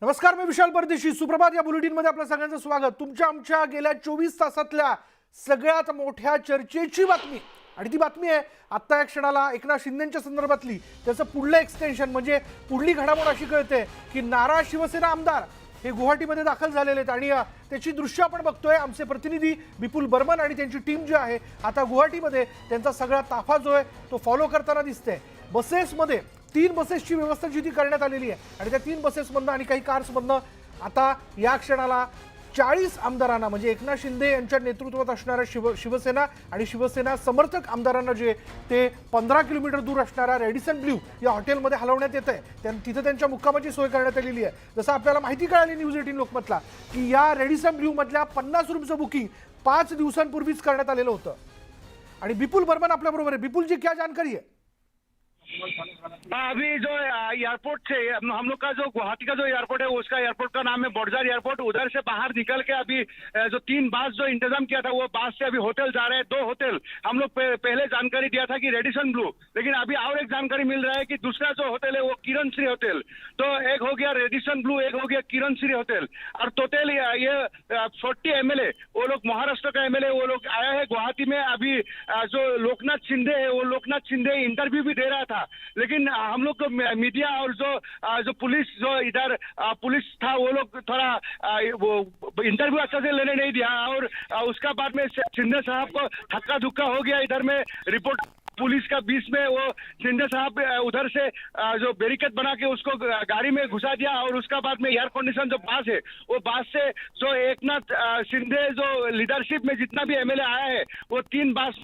नमस्कार, मी विशाल परदेशी. सुप्रभात या बुलेटिनमध्ये आपल्या सगळ्यांचं स्वागत. तुमच्या आमच्या गेल्या 24 तासातल्या सगळ्यात मोठ्या चर्चेची बातमी, आणि ती बातमी आहे आत्ता या क्षणाला एकनाथ शिंदेच्या संदर्भातली. त्याचं पुढलं एक्सटेन्शन म्हणजे पुढली घडामोड अशी कळते की नाराज शिवसेना आमदार हे गुवाहाटीमध्ये दाखल झालेले आहेत आणि त्याची दृश्य आपण बघतोय. आमचे प्रतिनिधी विपुल बर्मन आणि त्यांची टीम जी आहे आता गुवाहाटीमध्ये त्यांचा सगळा ताफा जो आहे तो फॉलो करताना दिसते. बसेसमध्ये 3 बसेसची व्यवस्था जी ती करण्यात आलेली आहे आणि त्या 3 बसेसमधनं आणि काही कार्समधनं आता या क्षणाला 40 आमदारांना म्हणजे एकनाथ शिंदे यांच्या नेतृत्वात असणाऱ्या शिवसेना आणि शिवसेना समर्थक आमदारांना जे ते 15 किलोमीटर दूर असणाऱ्या रेडिसन ब्ल्यू या हॉटेलमध्ये हलवण्यात येत आहे. तिथं त्यांच्या मुक्कामाची सोय करण्यात आलेली आहे. जसं आपल्याला माहिती कळाली न्यूज 18 लोकमतला की या रेडिसन ब्ल्यू मधल्या 50 रूमचं बुकिंग 5 दिवसांपूर्वीच करण्यात आलेलं होतं. आणि विपुल बर्मन आपल्याबरोबर आहे. विपुल जी, क्या जानकारी है? अभी जो एयरपोर्ट से हम लोग का जो गुवाहाटी का जो एयरपोर्ट है उसका एयरपोर्ट का नाम है बॉर्डर एयरपोर्ट। उधर से बाहर निकल के अभी जो 3 बस जो इंतजाम किया था वो बस से अभी होटल जा रहे हैं। 2 होटल हम लोग पहले जानकारी दिया था कि रेडिसन ब्लू, लेकिन अभी और एक जानकारी मिल रहा है कि दूसरा जो होटल है वो किरण श्री होटल। तो एक हो गया रेडिसन ब्लू, एक हो गया किरण श्री होटल। और टोटल ये 40 एमएलए वो लोग महाराष्ट्र का एमएलए वो लोग आया है गुवाहाटी में। अभी जो लोकनाथ शिंदे है वो लोकनाथ शिंदे इंटरव्यू भी दे रहा था, लेकिन हम लोग को मीडिया और जो पुलिस जो इधर पुलिस था वो लोग थोड़ा वो इंटरव्यू अच्छा से लेने नहीं दिया। और उसका बाद में शिंदे साहब को धक्का धुक्का हो गया इधर में। रिपोर्ट पुलिस का बीच में वो शिंदे साहब उधर से जो बैरिकेड बना के उसको गाड़ी में घुसा दिया। और उसका बाद में एयर कंडीशन जो बस है वो बस से जो एकनाथ शिंदे जो लीडरशिप में जितना भी एमएलए आया है वो 3 बस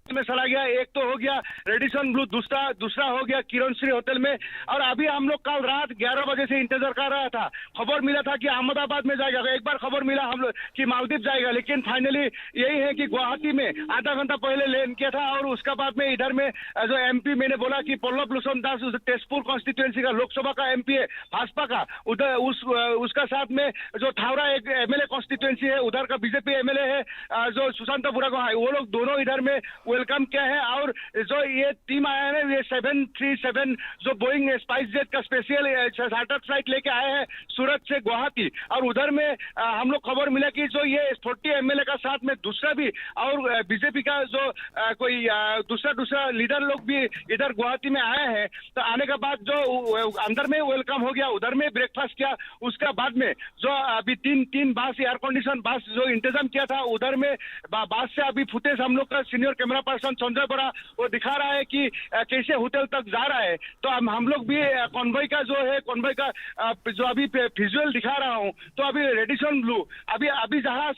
में चला गया। एक तो हो गया रेडिसन ब्लू, दूसरा हो गया किरण श्री होटल में। और अभी हम लोग कल रात 11 बजे से इंतजार कर रहा था। खबर मिला था कि अहमदाबाद में जाएगा, एक बार खबर मिला हम लोग कि मालदीव जाएगा, लेकिन फाइनली यही है कि गुवाहाटी में आधा घंटा पहले लैंड किया था। और उसका बाद में इधर में जो एमपी मैंने बोला कि पल्लव लोचन दास तेजपुर कॉन्स्टिट्यूएंसी का लोकसभा का एमपी है भाजपा का, उधर उसका साथ में जो थावरा एक एमएलए कॉन्स्टिट्यूएंसी है उधर का बीजेपी एमएलए है जो सुशांत बुरागो है, वो लोग दोनों इधर में वेलकम किया है। और जो ये टीम आया है ये 737 जो बोइंग स्पाइस जेट का स्पेशल चार्टर फ्लाइट लेके आए हैं सूरत से गुवाहाटी। और उधर में हम लोग खबर मिला कि जो ये 40 एमएलए का साथ में दूसरा भी और बीजेपी का जो कोई दूसरा लीडर लोग भी इधर गुवाहाटी में आए हैं। तो आने के बाद जो अंदर में वेलकम हो गया, उधर में ब्रेकफास्ट किया। उसका बाद में जो अभी तीन बस एयर कंडीशन बस जो इंतजाम किया था उधर में बस से अभी फुटेज हम लोग का सीनियर कैमरा पर्सन संजय बड़ा वो दिखा रहा है कि कैसे होटल तक जा रहा है। तो हम लोग भी कॉन्वॉय का जो है कॉन्वॉय का जो अभी विजुअल दिखा रहा हूँ। तो अभी रेडिसन ब्लू अभी जहाँ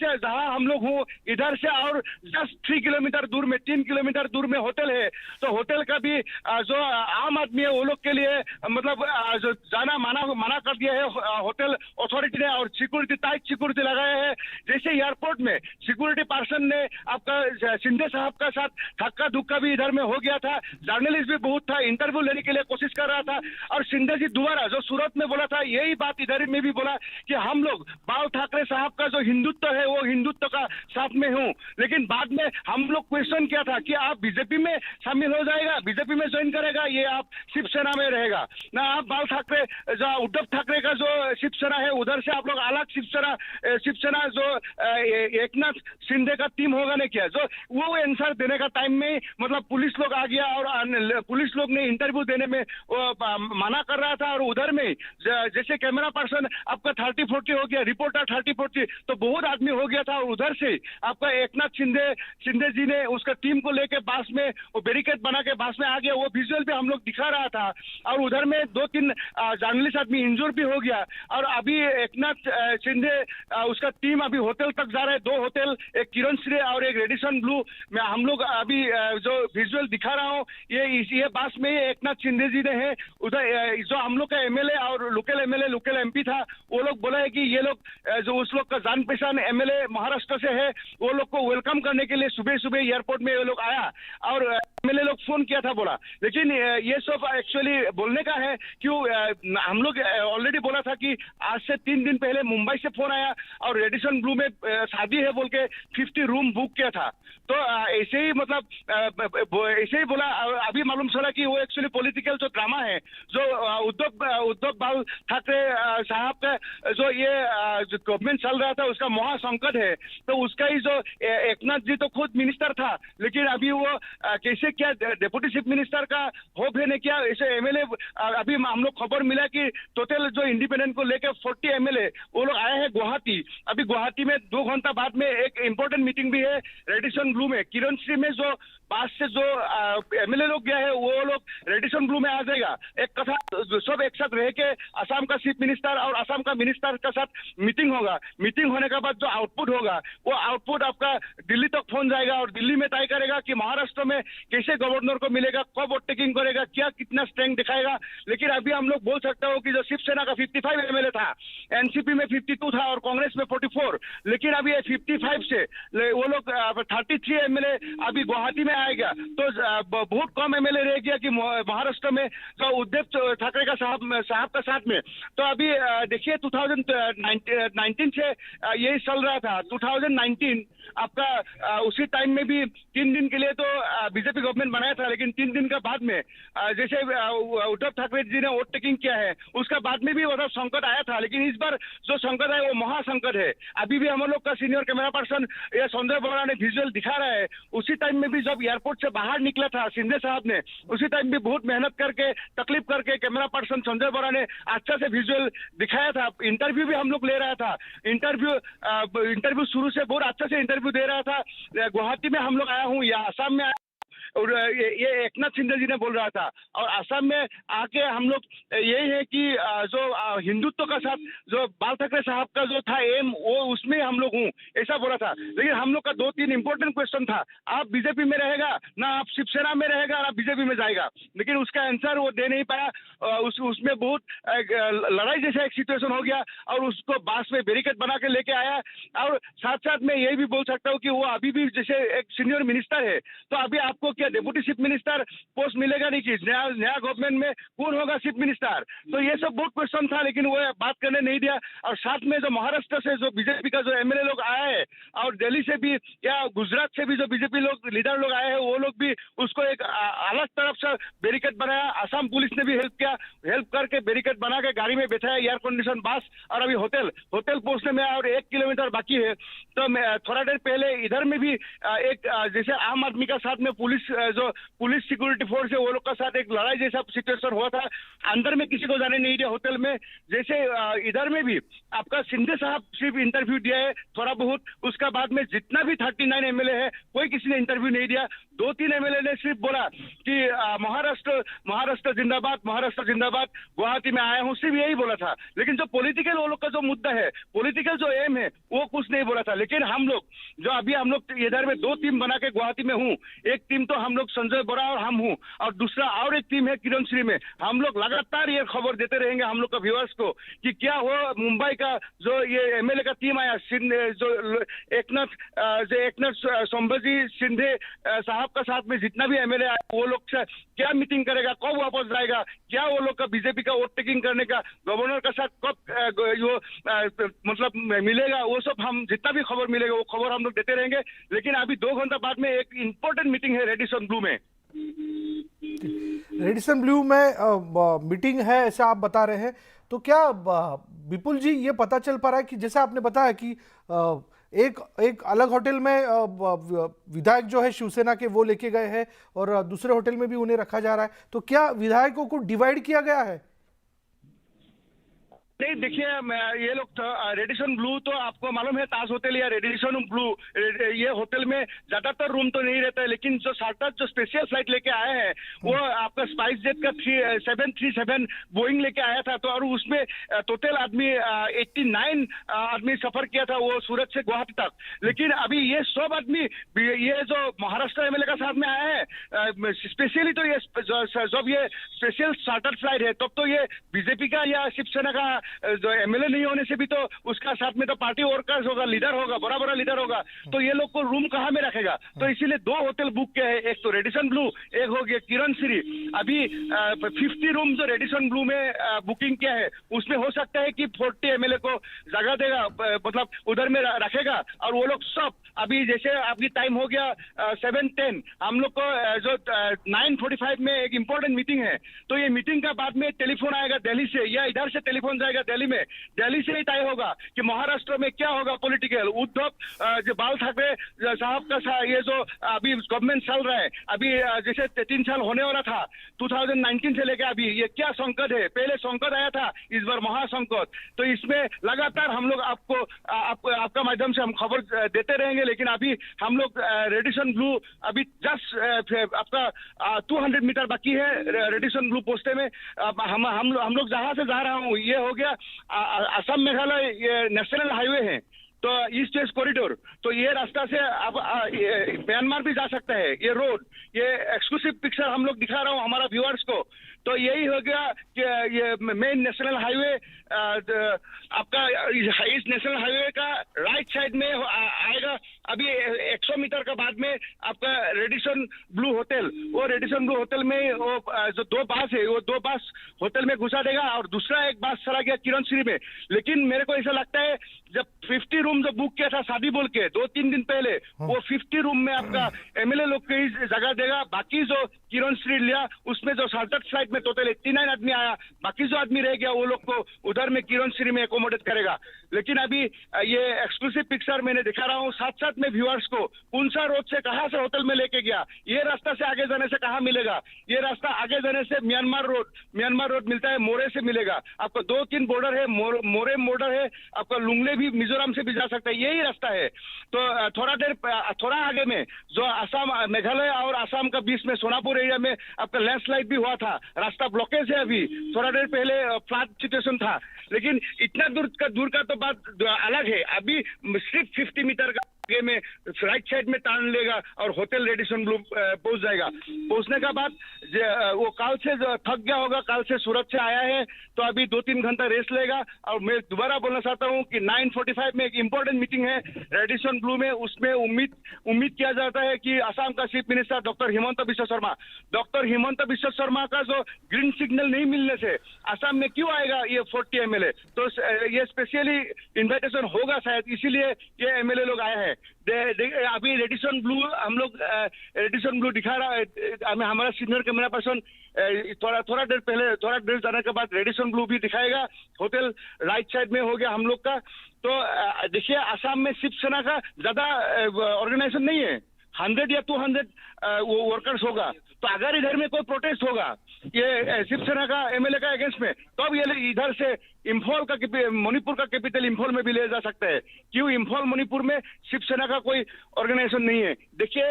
हम लोग हूँ इधर से और जस्ट 3 किलोमीटर दूर में 3 किलोमीटर दूर में होटल है। तो होटल का भी जो आम आदमी है वो लोग के लिए मतलब जो जाना मना कर दिया है होटल अथॉरिटी ने। और सिक्योरिटी टाइट सिक्योरिटी लगाया है। जैसे एयरपोर्ट में सिक्योरिटी पर्सन ने आपका शिंदे साहब का साथ धक्का धुक्का भी इधर में हो गया था। जर्नलिस्ट भी बहुत था, इंटरव्यू लेने के लिए कोशिश कर रहा था। और शिंदे जी दोबारा जो सूरत में बोला था यही बात इधर में भी बोला कि हम लोग बाल ठाकरे साहब का जो हिंदुत्व है वो हिंदुत्व का साथ में हूँ। लेकिन बाद में हम लोग क्वेश्चन किया था कि आप बीजेपी में शामिल हो जाएगा, बीजेपी में ज्वाइन करेगा, ये आप शिवसेना में रहेगा ना। आप बाल ठाकरे जो उद्धव ठाकरे का जो शिवसेना है उधर से आप लोग अलग शिवसेना जो एकनाथ शिंदे का टीम होगा नहीं किया। जो वो आंसर देने का टाइम में मतलब पुलिस लोग आ गया और पुलिस लोग ने इंटरव्यू देने में मना कर रहा था। और उधर में जैसे कैमरा पर्सन आपका 30-40 हो गया, रिपोर्टर 30-40, तो बहुत आदमी हो गया था। और उधर से आपका एकनाथ शिंदे जी ने उसका टीम को लेके बस में वो बैरिकेड बना के बस में आ गया। वो विजुअल भी हम लोग दिखा रहा था। और उधर में 2-3 जर्नलिस्ट आदमी इंजोर भी हो गया। और अभी एकनाथ शिंदे उसका टीम अभी होटल तक जा रहा है। 2 होटल, एक किरण श्री और एक रेडिसन ब्लू में हम लोग अभी जो विजुअल दिखा रहा हूँ ये बस में एकनाथ शिंदे जी ने है। उधर जो हम लोग का एमएलए और लोकल एमपी था वो लोग बोला है कि ये लोग जो उस लोग का जान पहचान एमएलए महाराष्ट्र से है वो लोग को वेलकम करने के लिए सुबह एयरपोर्ट में ये लोग आया। और एमएलए लोग फोन किया था बोला, लेकिन ये सब एक्चुअली बोलने का है क्यों। हम लोग ऑलरेडी बोला था कि आज से 3 दिन पहले मुंबई से फोन आया और रेडिसन ब्लू में शादी है बोल के 50 रूम बुक किया था। तो ऐसे ही मतलब ऐसे ही बोला। अभी मालूम चला कि वो एक्चुअली पॉलिटिकल जो ड्रामा है, जो उद्धव बाल ठाकरे साहब का जो ये गवर्नमेंट चल रहा था उसका महासंकट है। तो उसका ही जो एकनाथ जी तो खुद मिनिस्टर था, लेकिन अभी वो कैसे क्या डेप्यूटी चीफ मिनिस्टर का होप है ने क्या ऐसे एमएलए। अभी हम लोग खबर मिला कि टोटल जो इंडिपेंडेंट को लेकर 40 एमएलए वो लोग आए हैं गुवाहाटी। अभी गुवाहाटी में 2 घंटा बाद में एक इंपॉर्टेंट मीटिंग भी है रेडिसन ब्लू में। किरण श्री में जो पास से जो एमएलए लोग गया है वो लोग रेडिसन ब्लू में आ जाएगा। एक कथा सब एक साथ रह के असम का चीफ मिनिस्टर और असम का मिनिस्टर के साथ मीटिंग होगा। मीटिंग होने के बाद जो आउटपुट होगा वो आउटपुट आपका दिल्ली तक पहुंच जाएगा और दिल्ली में तय करेगा कि महाराष्ट्र में कैसे गवर्नर को मिलेगा, कब वोट टेकिंग करेगा, क्या कितना स्ट्रेंथ दिखाएगा। लेकिन अभी हम लोग बोल सकते हो कि जो शिवसेना का 55 एमएलए था, एनसीपी में 52 था और कांग्रेस में 44, लेकिन अभी ये 55 से वो लोग 33 एमएलए अभी गुवाहाटी में आएगा। तो बहुत कम एमएलए रह गया कि महाराष्ट्र में जो उद्धव ठाकरे का साहब का साथ में। तो अभी देखिए 2019 से यही चल रहा था। 2019 आपका उसी टाइम में भी 3 दिन के लिए तो बीजेपी गवर्नमेंट बनाया था, लेकिन 3 दिन का बाद में जैसे उद्धव ठाकरे जी ने वोट टेकिंग किया है उसका बाद में भी उधर संकट आया था। लेकिन इस बार जो संकट है वो महासंकट है। अभी भी हम लोग का सीनियर कैमरा पर्सन ये संजय बोरा ने विजुअल दिखा रहा है। उसी टाइम में भी जब एयरपोर्ट से बाहर निकला था शिंदे साहब ने, उसी टाइम भी बहुत मेहनत करके तकलीफ करके कैमरा पर्सन संजय बोरा ने अच्छा से विजुअल दिखाया था। इंटरव्यू भी हम लोग ले रहा था। इंटरव्यू शुरू से बहुत अच्छा से इंटरव्यू दे रहा था। गुवाहाटी में हम लोग आया हूँ या आसाम में और ये एकनाथ शिंदे जी ने बोल रहा था। और असम में आके हम लोग यही है कि जो हिंदुत्व का साथ जो बाल ठाकरे साहब का जो था एम वो उसमें हम लोग हूँ ऐसा बोला था। लेकिन हम लोग का 2-3 इंपॉर्टेंट क्वेश्चन था, आप बीजेपी में रहेगा ना, आप शिवसेना में रहेगा ना बीजेपी में जाएगा। लेकिन उसका आंसर वो दे नहीं पाया। उसमें बहुत लड़ाई जैसा एक सिचुएशन हो गया और उसको बास में बैरिकेड बना के लेके आया। और साथ साथ मैं यही भी बोल सकता हूँ कि वो अभी भी जैसे एक सीनियर मिनिस्टर है, तो अभी आपको डेप्यूटी चीफ मिनिस्टर पोस्ट मिलेगा नहीं कि नया गवर्नमेंट में कौन होगा चीफ मिनिस्टर। तो ये सब बहुत क्वेश्चन था, लेकिन वो बात करने नहीं दिया। और साथ में जो महाराष्ट्र से जो बीजेपी का जो एमएलए लोग आए हैं और दिल्ली से भी या गुजरात से भी जो बीजेपी लोग लीडर लोग आए हैं वो लोग भी उसको एक अलग तरफ से बैरिकेड बनाया। असम पुलिस ने भी हेल्प किया, हेल्प करके बैरिकेड बना के गाड़ी में बैठाया, एयर कंडीशन बस। और अभी होटल पहुंचने में और 1 किलोमीटर बाकी है। तो थोड़ा देर पहले इधर में भी एक जैसे आम आदमी का साथ में जो पुलिस सिक्योरिटी फोर्स है वो लोग का साथ एक लड़ाई जैसा सिचुएशन हुआ था। अंदर में किसी को जाने नहीं दिया होटल में। जैसे इधर में भी आपका शिंदे साहब सिर्फ इंटरव्यू दिया है थोड़ा बहुत, उसका बाद में जितना भी 39 एमएलए है कोई किसी ने इंटरव्यू नहीं दिया। 2-3 एमएलए ने सिर्फ बोला कि महाराष्ट्र जिंदाबाद, महाराष्ट्र जिंदाबाद, गुवाहाटी में आया हूँ, सिर्फ यही बोला था। लेकिन जो पॉलिटिकल वो लोग का जो मुद्दा है, पॉलिटिकल जो एम है वो कुछ नहीं बोला था। लेकिन हम लोग जो अभी हम लोग इधर में 2 टीम बना के गुवाहाटी में हूँ। एक टीम तो हम लोग संजय बोरा और हम हूँ और दूसरा और एक टीम है किरण श्री में। हम लोग लगातार ये खबर देते रहेंगे हम लोग का व्यूअर्स को कि क्या हो मुंबई का जो ये एमएलए का टीम आया जो एकनाथ संभाजी शिंदे साहब का साथ में जितना भी एमएलए आया वो लोग से क्या मीटिंग करेगा, कब वापस जाएगा, क्या वो लोग का बीजेपी का वोट टेकिंग करने का गवर्नर का साथ कब मतलब मिलेगा, वो सब हम जितना भी खबर मिलेगा वो खबर हम लोग देते रहेंगे। लेकिन अभी 2 घंटा बाद में एक इंपॉर्टेंट मीटिंग है रेडिसन ब्लू में। रेडिसन ब्लू में मीटिंग है ऐसा आप बता रहे हैं। तो क्या विपुल जी ये पता चल पा रहा है कि जैसा आपने बताया कि एक अलग होटल में विधायक जो है शिवसेना के वो लेके गए हैं और दूसरे होटल में भी उन्हें रखा जा रहा है, तो क्या विधायकों को डिवाइड किया गया है? नहीं, देखिए ये लोग रेडिसन ब्लू तो आपको मालूम है ताज होटल या रेडिसन ब्लू ये होटल में ज्यादातर रूम तो नहीं रहता है। लेकिन जो चार्टर जो स्पेशल फ्लाइट लेके आए हैं वो आपका स्पाइस जेट का 737 बोइंग लेके आया था। तो और उसमें टोटल आदमी 89 आदमी सफर किया था वो सूरत से गुवाहाटी तक। लेकिन अभी ये सब आदमी ये जो महाराष्ट्र एमएलए का साथ में आया है स्पेशली, तो ये जब ये स्पेशल चार्टर फ्लाइट है तब तो ये बीजेपी का या शिवसेना का जो एमएलए नहीं होने से भी तो उसका साथ में तो पार्टी वर्कर्स होगा, लीडर होगा, बड़ा बड़ा लीडर होगा, तो ये लोग को रूम कहाँ में रखेगा? तो इसीलिए 2 होटल बुक किए हैं, एक तो रेडिसन ब्लू, एक हो गया किरण श्री। अभी 50 रूम जो रेडिसन ब्लू में बुकिंग किया है, उसमें हो सकता है कि 40 एमएलए को जगह देगा, मतलब उधर में रखेगा। और वो लोग सब अभी जैसे अभी टाइम हो गया 7:10, हम लोग को जो 9:45 में एक इंपॉर्टेंट मीटिंग है, तो ये मीटिंग का बाद में टेलीफोन आएगा दिल्ली से, या इधर से टेलीफोन जाएगा दिल्ली में। दिल्ली से ही तय होगा कि महाराष्ट्र में क्या होगा पॉलिटिकल। उद्धव जो बाल ठाकरे साहब का ये जो अभी गवर्नमेंट चल रहा है, अभी जैसे 3 साल होने वाला था 2019 से लेकर अभी, ये क्या संकट है? पहले संकट आया था, इस बार महासंकट। तो इसमें लगातार हम लोग आपका माध्यम से हम खबर देते रहेंगे। लेकिन अभी हम लोग रेडिसन ब्लू अभी जस्ट आपका 200 मीटर बाकी है रेडिसन ब्लू पहुंचते में। हम लोग जहां से जा रहा हूँ, ये हो गया असम मेघालय ये नेशनल हाईवे है, तो ईस्ट वेस्ट कॉरिडोर, तो ये रास्ता से अब म्यांमार भी जा सकता है। ये रोड, ये एक्सक्लूसिव पिक्चर हम लोग दिखा रहा हूँ हमारा व्यूअर्स को। तो यही हो गया कि ये मेन नेशनल हाईवे आपका इस नेशनल हाईवे का राइट साइड में आएगा। अभी 100 मीटर का बाद में आपका रेडिसन ब्लू होटल, वो रेडिसन ब्लू होटल में वो जो 2 बास है, वो 2 बास होटल में घुसा देगा और दूसरा एक बास चला गया किरण श्री में। लेकिन मेरे को ऐसा लगता है जब 50 रूम जो बुक किया था शादी बोल के 2-3 दिन पहले, वो 50 रूम में आपका एमएलए लोग की जगह देगा। बाकी जो किरण श्री लिया उसमें जो शार्टकट फ्लाइट में टोटल 89 आदमी आया, बाकी जो आदमी रह गया वो लोग को उधर में किरण श्री में एकोमोडेट करेगा। लेकिन अभी ये एक्सक्लूसिव पिक्चर मैंने दिखा रहा हूँ साथ साथ में व्यूअर्स को। पुंसा रोड से कहाँ से होटल में लेके गया, ये रास्ता से आगे जाने से कहाँ मिलेगा? ये रास्ता आगे जाने से म्यांमार रोड मिलता है, मोरे से मिलेगा। आपका 2-3 बॉर्डर है, मोरे बॉर्डर है, आपका लुंगले भी मिजोरम से भी जा सकता है, यही रास्ता है। तो थोड़ा आगे में जो असम मेघालय और असम का बीच में सोनापुर एरिया में आपका लैंडस्लाइड भी हुआ था, रास्ता ब्लॉकेज है। अभी थोड़ा देर पहले फ्लड सिचुएशन था, लेकिन इतना दूर का तो बात अलग है। अभी सिर्फ 50 मीटर का आगे में राइट साइड में टर्न लेगा और होटल रेडिसन ब्लू पहुंच जाएगा। पहुंचने का बाद वो काल से थक गया होगा, काल से सूरत से आया है, तो अभी 2-3 घंटा रेस्ट लेगा। और मैं दोबारा बोलना चाहता हूं कि 9:45 में एक इंपॉर्टेंट मीटिंग है रेडिसन ब्लू में। उसमें उम्मीद किया जाता है कि असम का chief minister doctor Himanta Biswa Sharma का जो ग्रीन सिग्नल नहीं मिलने से असम में क्यों आएगा ये 40 एमएलए, तो ये स्पेशली इन्विटेशन होगा शायद, इसीलिए ये एमएलए लोग आए हैं। अभी रेडिसन ब्लू हम लोग रेडिसन ब्लू दिखा रहा है हमारा सीनियर कैमरा पर्सन। थोड़ा देर जाने के बाद रेडिसन ब्लू भी दिखाएगा। होटल राइट साइड में हो गया हम लोग का। तो देखिए असम में शिवसेना का ज्यादा ऑर्गेनाइजेशन नहीं है, 100 या 200 वो वर्कर्स होगा। तो अगर इधर में कोई प्रोटेस्ट होगा ये शिवसेना का एमएलए का अगेंस्ट में, तो अब ये इधर से इंफॉल का मणिपुर का कैपिटल इंफॉल में भी ले जा सकता है। क्यों? इंफॉल मणिपुर में शिवसेना का कोई ऑर्गेनाइजेशन नहीं है। देखिए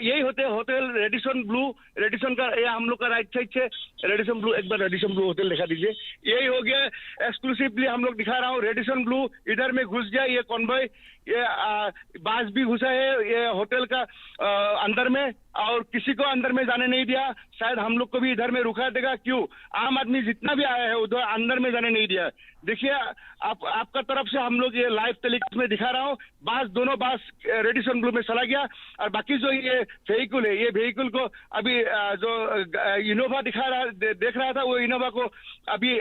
यही होते होटल रेडिसन ब्लू, रेडिसन का ये हम लोग का राइट साइड से रेडिसन ब्लू, एक बार रेडिसन ब्लू होटल दिखा दीजिए। यही हो गया एक्सक्लूसिवली हम लोग दिखा रहा हूँ रेडिसन ब्लू। इधर में घुस गया ये कॉन्वॉय, ये बास भी घुसा है ये होटल का अंदर में, और किसी को अंदर में जाने नहीं दिया। शायद हम लोग को भी इधर में रुका देगा। क्यों? आम आदमी जितना भी आया है उधर अंदर में जाने नहीं दिया। देखिए आपका तरफ से हम लोग ये लाइव टेलीकास्ट में दिखा रहा हूँ। दोनों बास रेडिसन ब्लू में चला गया, और बाकी जो ये व्हीकल है, ये व्हीकल को अभी जो इनोवा देख रहा था, वो इनोवा को अभी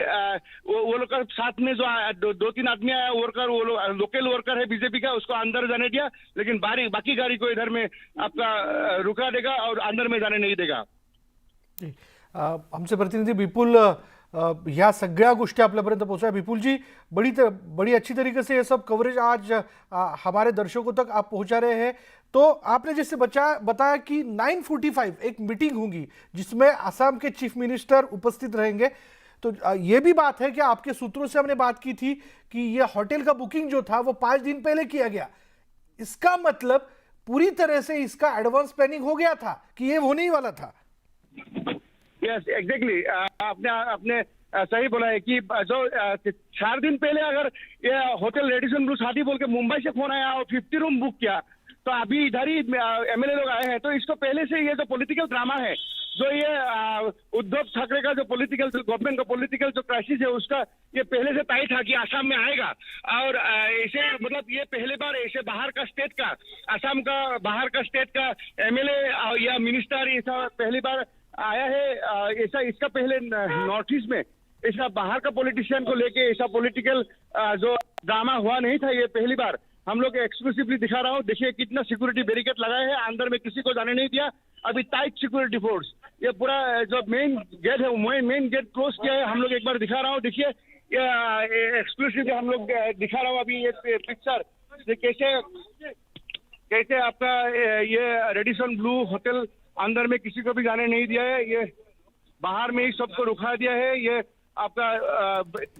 वो लोग का साथ में जो 2-3 आदमी आया वर्कर, वो लोकल वर्कर है बीजेपी का, उसको अंदर जाने दिया। लेकिन बाकी गाड़ी को इधर में आपका रुका देगा और अंदर में जाने नहीं देगा। आमचे प्रतिनिधी विपुल ह्या सगळ्या गोष्टी आपल्यापर्यंत पोहोचल्या। विपुल जी, बड़ी अच्छी तरीके से ये सब कवरेज आज हमारे दर्शकों तक आप पहुंचा रहे हैं। तो आपने जैसे बताया कि 9:45 एक मीटिंग होगी जिसमें असम के चीफ मिनिस्टर उपस्थित रहेंगे। तो ये भी बात है कि आपके सूत्रों से हमने बात की थी कि ये होटल का बुकिंग जो था वो 5 दिन पहले किया गया। इसका मतलब पूरी तरह से इसका एडवांस प्लानिंग हो गया था कि ये होने ही वाला था। यस एग्जैक्टली, आपने सही बोला है कि जो 4 दिन पहले अगर ये होटल रेडिसन ब्लू शादी बोल के मुंबई से फोन आया और 50 रूम बुक किया, तो अभी इधर ही एमएलए लोग आए हैं। तो इसको पहले से ये जो पॉलिटिकल ड्रामा है जो ये उद्धव ठाकरे का जो पॉलिटिकल गवर्नमेंट का पॉलिटिकल जो क्राइसिस है उसका ये पहले से तय था कि आसाम में आएगा। और ऐसे मतलब ये पहले बार ऐसे बाहर का स्टेट का, आसाम का बाहर का स्टेट का एमएलए या मिनिस्टर ऐसा पहली बार आया है। ऐसा इसका पहले नॉर्थ ईस्ट में ऐसा बाहर का पॉलिटिशियन को लेके ऐसा पॉलिटिकल जो ड्रामा हुआ नहीं था, ये पहली बार हम लोग एक्सक्लूसिवली दिखा रहा हूँ। देखिए कितना सिक्योरिटी बैरिकेड लगाए हैं, अंदर में किसी को जाने नहीं दिया, अभी टाइट सिक्योरिटी फोर्स। ये पूरा जो मेन गेट है मेन गेट क्लोज किया है। हम लोग एक बार दिखा रहा हूँ, देखिए एक्सक्लूसिवली हम लोग दिखा रहा हूँ अभी ये पिक्चर कैसे आपका ये रेडिसन ब्लू होटल अंदर में किसी को भी जाने नहीं दिया है, ये बाहर में ही सबको रुका दिया है। ये आपका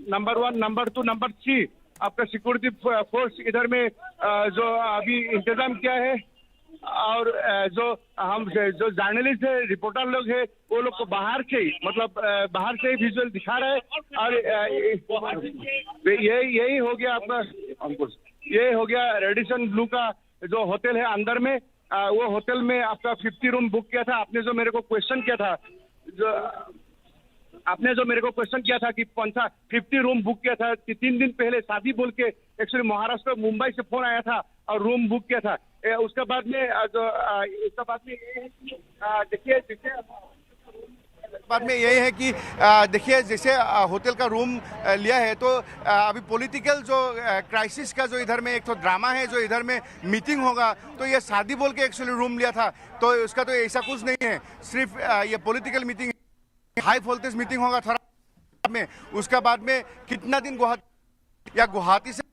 नंबर 1, नंबर 2, नंबर 3 आपका सिक्योरिटी फोर्स इधर में जो अभी इंतजाम किया है। और जो हम जो जर्नलिस्ट है, रिपोर्टर लोग है, वो लोग को बाहर से ही मतलब बाहर से ही विजुअल दिखा रहे हैं। और यही हो गया आपका, ये हो गया रेडिसन ब्लू का जो होटल है अंदर में। वो होटल में आपका 50 रूम बुक किया था। आपने जो मेरे को क्वेश्चन किया था, आपने जो मेरे को क्वेश्चन किया था कि कौन सा 50 रूम बुक किया था, कि 3 दिन पहले शादी बोल के एक्चुअली महाराष्ट्र मुंबई से फोन आया था और रूम बुक किया था। उसके बाद में जो इसका बाद में ये है कि देखिए बाद में यही है कि देखिए जैसे होटल का रूम लिया है तो अभी पॉलिटिकल जो क्राइसिस का जो इधर में एक तो ड्रामा है, जो इधर में मीटिंग होगा, तो ये शादी बोल के एक्चुअली रूम लिया था, तो उसका तो ऐसा कुछ नहीं है, सिर्फ ये political meeting, high voltage meeting होगा थोड़ा में। उसके बाद में कितना दिन गुवाहाटी से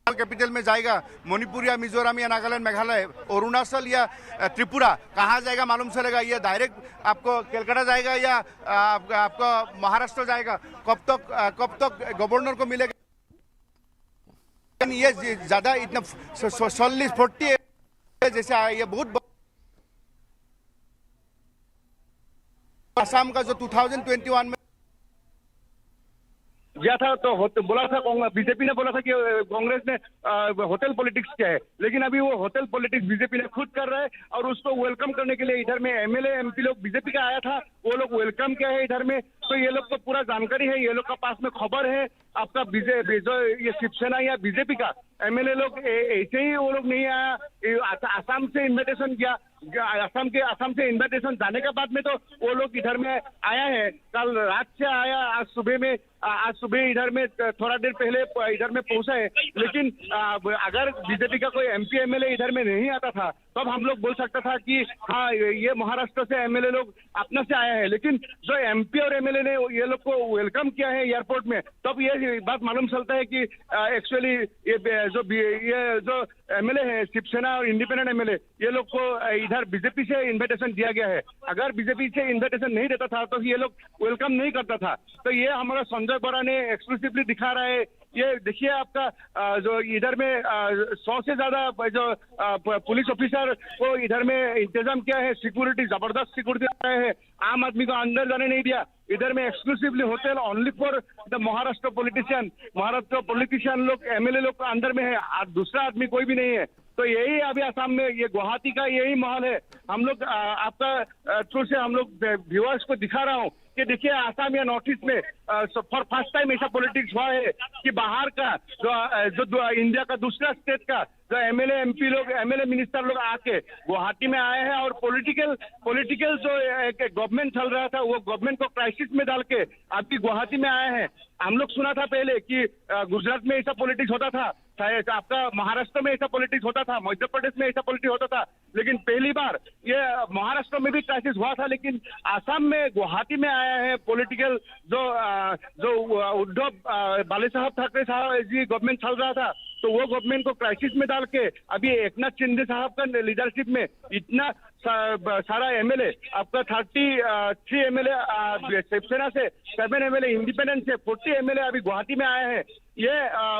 कैपिटल में जाएगा, मणिपुर या मिजोरम या नागालैंड, मेघालय, अरुणाचल या त्रिपुरा, कहाँ जाएगा मालूम चलेगा। ये डायरेक्ट आपको कलकत्ता जाएगा या आपको महाराष्ट्र जाएगा, कब तक गवर्नर को मिलेगा। ये ज्यादा इतना 40 जैसे ये बहुत आसाम का जो 2021 में गया था तो बोला था, बीजेपी ने बोला था कि कांग्रेस ने होटल पॉलिटिक्स किया है, लेकिन अभी वो होटल पॉलिटिक्स बीजेपी ने खुद कर रहा है। और उसको वेलकम करने के लिए इधर में एमएलए एमपी लोग बीजेपी का आया था, वो लोग वेलकम किया है इधर में। तो ये लोग को पूरा जानकारी है, ये लोग का पास में खबर है। आपका बीजेपी जो ये शिवसेना या बीजेपी का एमएलए लोग ऐसे ही वो लोग नहीं आया, आसाम से इन्विटेशन किया, आसाम से इन्विटेशन जाने के बाद में तो वो लोग इधर में आया है। कल रात से आया, आज सुबह इधर में थोड़ा देर पहले इधर में पहुंचा है। लेकिन अगर बीजेपी का कोई एमपी एमएलए इधर में नहीं आता था तब हम लोग बोल सकता था कि हाँ ये महाराष्ट्र से एमएलए लोग अपना से आया है। लेकिन जो एमपी और एमएलए ने ये लोग को वेलकम किया है एयरपोर्ट में, तब ये बात मालूम चलता है कि एक्चुअली ये जो एमएलए है शिवसेना और इंडिपेंडेंट एमएलए, ये लोग को इधर बीजेपी से इन्विटेशन दिया गया है। अगर बीजेपी से इन्विटेशन नहीं देता था तो ये लोग वेलकम नहीं करता था। तो ये हमारा संजय बरा ने एक्सक्लूसिवली दिखा रहा है। ये देखिए आपका जो इधर में 100 से ज्यादा जो पुलिस ऑफिसर को इधर में इंतजाम किया है, सिक्योरिटी जबरदस्त सिक्योरिटी रहा है, आम आदमी को अंदर जाने नहीं दिया। इधर में exclusively hotel only for the Maharashtra politician लोग, एमएलए लोग अंदर में है, दूसरा आदमी कोई भी नहीं है। तो यही अभी असम में ये गुवाहाटी का यही माहौल है। हम लोग आपका थ्रू से हम लोग व्यूअर्स को दिखा रहा हूँ कि देखिए आसाम या नॉर्थ ईस्ट में फॉर फर्स्ट टाइम ऐसा पॉलिटिक्स हुआ है कि बाहर का जो इंडिया का दूसरा स्टेट का जो एमएलए एमपी लोग, एमएलए मिनिस्टर लोग आके गुवाहाटी में आए हैं और पॉलिटिकल जो एक गवर्नमेंट चल रहा था वो गवर्नमेंट को क्राइसिस में डाल के अभी गुवाहाटी में आए हैं। हम लोग सुना था पहले कि गुजरात में ऐसा पॉलिटिक्स होता था, आपका महाराष्ट्र में ऐसा पॉलिटिक्स होता था, मध्य प्रदेश में ऐसा पॉलिटिक्स होता था, लेकिन पहली बार ये महाराष्ट्र में भी क्राइसिस हुआ था, लेकिन आसाम में गुवाहाटी में आया है पॉलिटिकल जो उद्धव बाले साहब ठाकरे साहब जी गवर्नमेंट चल रहा था, तो वो गवर्नमेंट को क्राइसिस में डाल के अभी एकनाथ शिंदे साहब का लीडरशिप में इतना सारा एमएलए, आपका 33 एमएलए शिवसेना से, 7 एमएलए इंडिपेंडेंट से, 40 एमएलए अभी गुवाहाटी में आए हैं। ये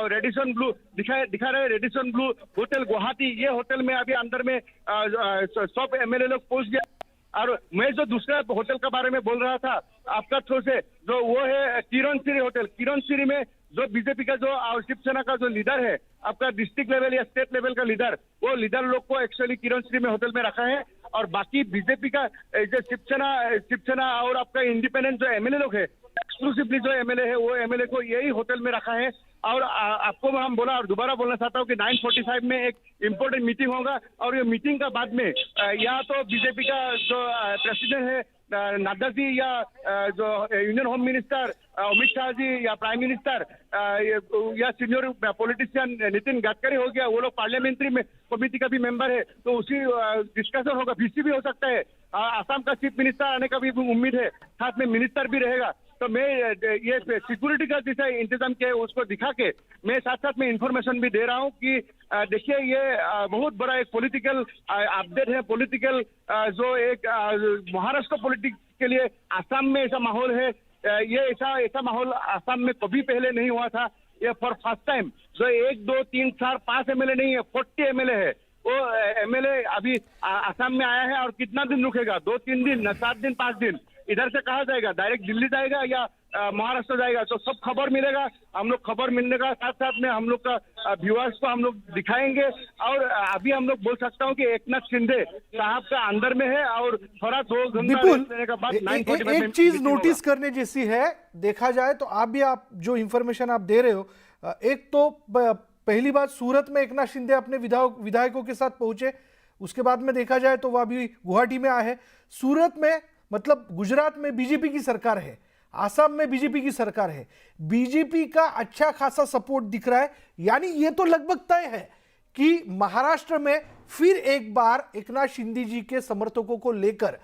रेडिसन ब्लू दिखा रहे हैं, रेडिसन ब्लू होटल गुवाहाटी। ये होटल में अभी अंदर में सब एमएलए लोग पहुंच गया। और मैं जो दूसरा होटल के बारे में बोल रहा था आपका थ्रू से, जो वो है किरण सिरी होटल। किरण सिरी में जो बीजेपी का जो और शिवसेना का जो लीडर है आपका डिस्ट्रिक्ट लेवल या स्टेट लेवल का लीडर, वो लीडर लोग को एक्चुअली किरण श्री में होटल में रखा है, और बाकी बीजेपी का जो शिवसेना और आपका इंडिपेंडेंट जो एमएलए लोग है, एक्सक्लूसिवली जो एमएलए है वो एमएलए को यही होटल में रखा है। और आपको हम बोला और दोबारा बोलना चाहता हूँ कि 9:45 में एक इम्पोर्टेंट मीटिंग होगा, और ये मीटिंग का बाद में या तो बीजेपी का जो प्रेसिडेंट है नड्डा जी, या जो union home minister Amit Shah ji, या प्राइम मिनिस्टर या सीनियर पॉलिटिशियन नितिन गडकरी हो गया, वो लोग पार्लियामेंट्री में कमेटी का भी मेंबर है, तो उसी डिस्कशन होगा। बीसी भी हो सकता है, आसाम का चीफ मिनिस्टर आने का भी उम्मीद है, साथ में मिनिस्टर भी रहेगा। तो मैं ये सिक्योरिटी का जैसा इंतजाम किया है उसको दिखा के मैं साथ साथ में इंफॉर्मेशन भी दे रहा हूँ कि देखिए ये बहुत बड़ा एक पॉलिटिकल अपडेट है। पॉलिटिकल जो एक महाराष्ट्र पॉलिटिक्स के लिए आसाम में ऐसा माहौल है, ये ऐसा माहौल आसाम में कभी पहले नहीं हुआ था। ये फॉर फर्स्ट टाइम जो 1, 2, 3, 4, 5 एमएलए नहीं है, 40 एमएलए है। वो एमएलए अभी आसाम में आया है, और कितना दिन रुकेगा? 2-3 दिन, 7 दिन, 5 दिन। इधर से कहा जाएगा, डायरेक्ट दिल्ली जाएगा या महाराष्ट्र जाएगा, तो सब खबर मिलेगा। हम लोग खबर मिलने का साथ साथ में हम लोग का व्यूअर्स को हम लोग दिखाएंगे। और अभी हम लोग बोल सकता हूँ कि एकनाथ शिंदे साहब का अंदर में है, और थोड़ा 2 घंटा लेने के बाद एक चीज नोटिस करने जैसी है, देखा जाए तो आप जो इंफॉर्मेशन आप दे रहे हो, एक तो पहली बात सूरत में एकनाथ शिंदे अपने विधायकों के साथ पहुंचे, उसके बाद में देखा जाए तो वह अभी गुवाहाटी में आए हैं। सूरत में मतलब गुजरात में बीजेपी की सरकार है, आसाम में बीजेपी की सरकार है, बीजेपी का अच्छा खासा सपोर्ट दिख रहा है। यानी ये तो लगभग तय है कि महाराष्ट्र में फिर एक बार एकनाथ शिंदे जी के समर्थकों को लेकर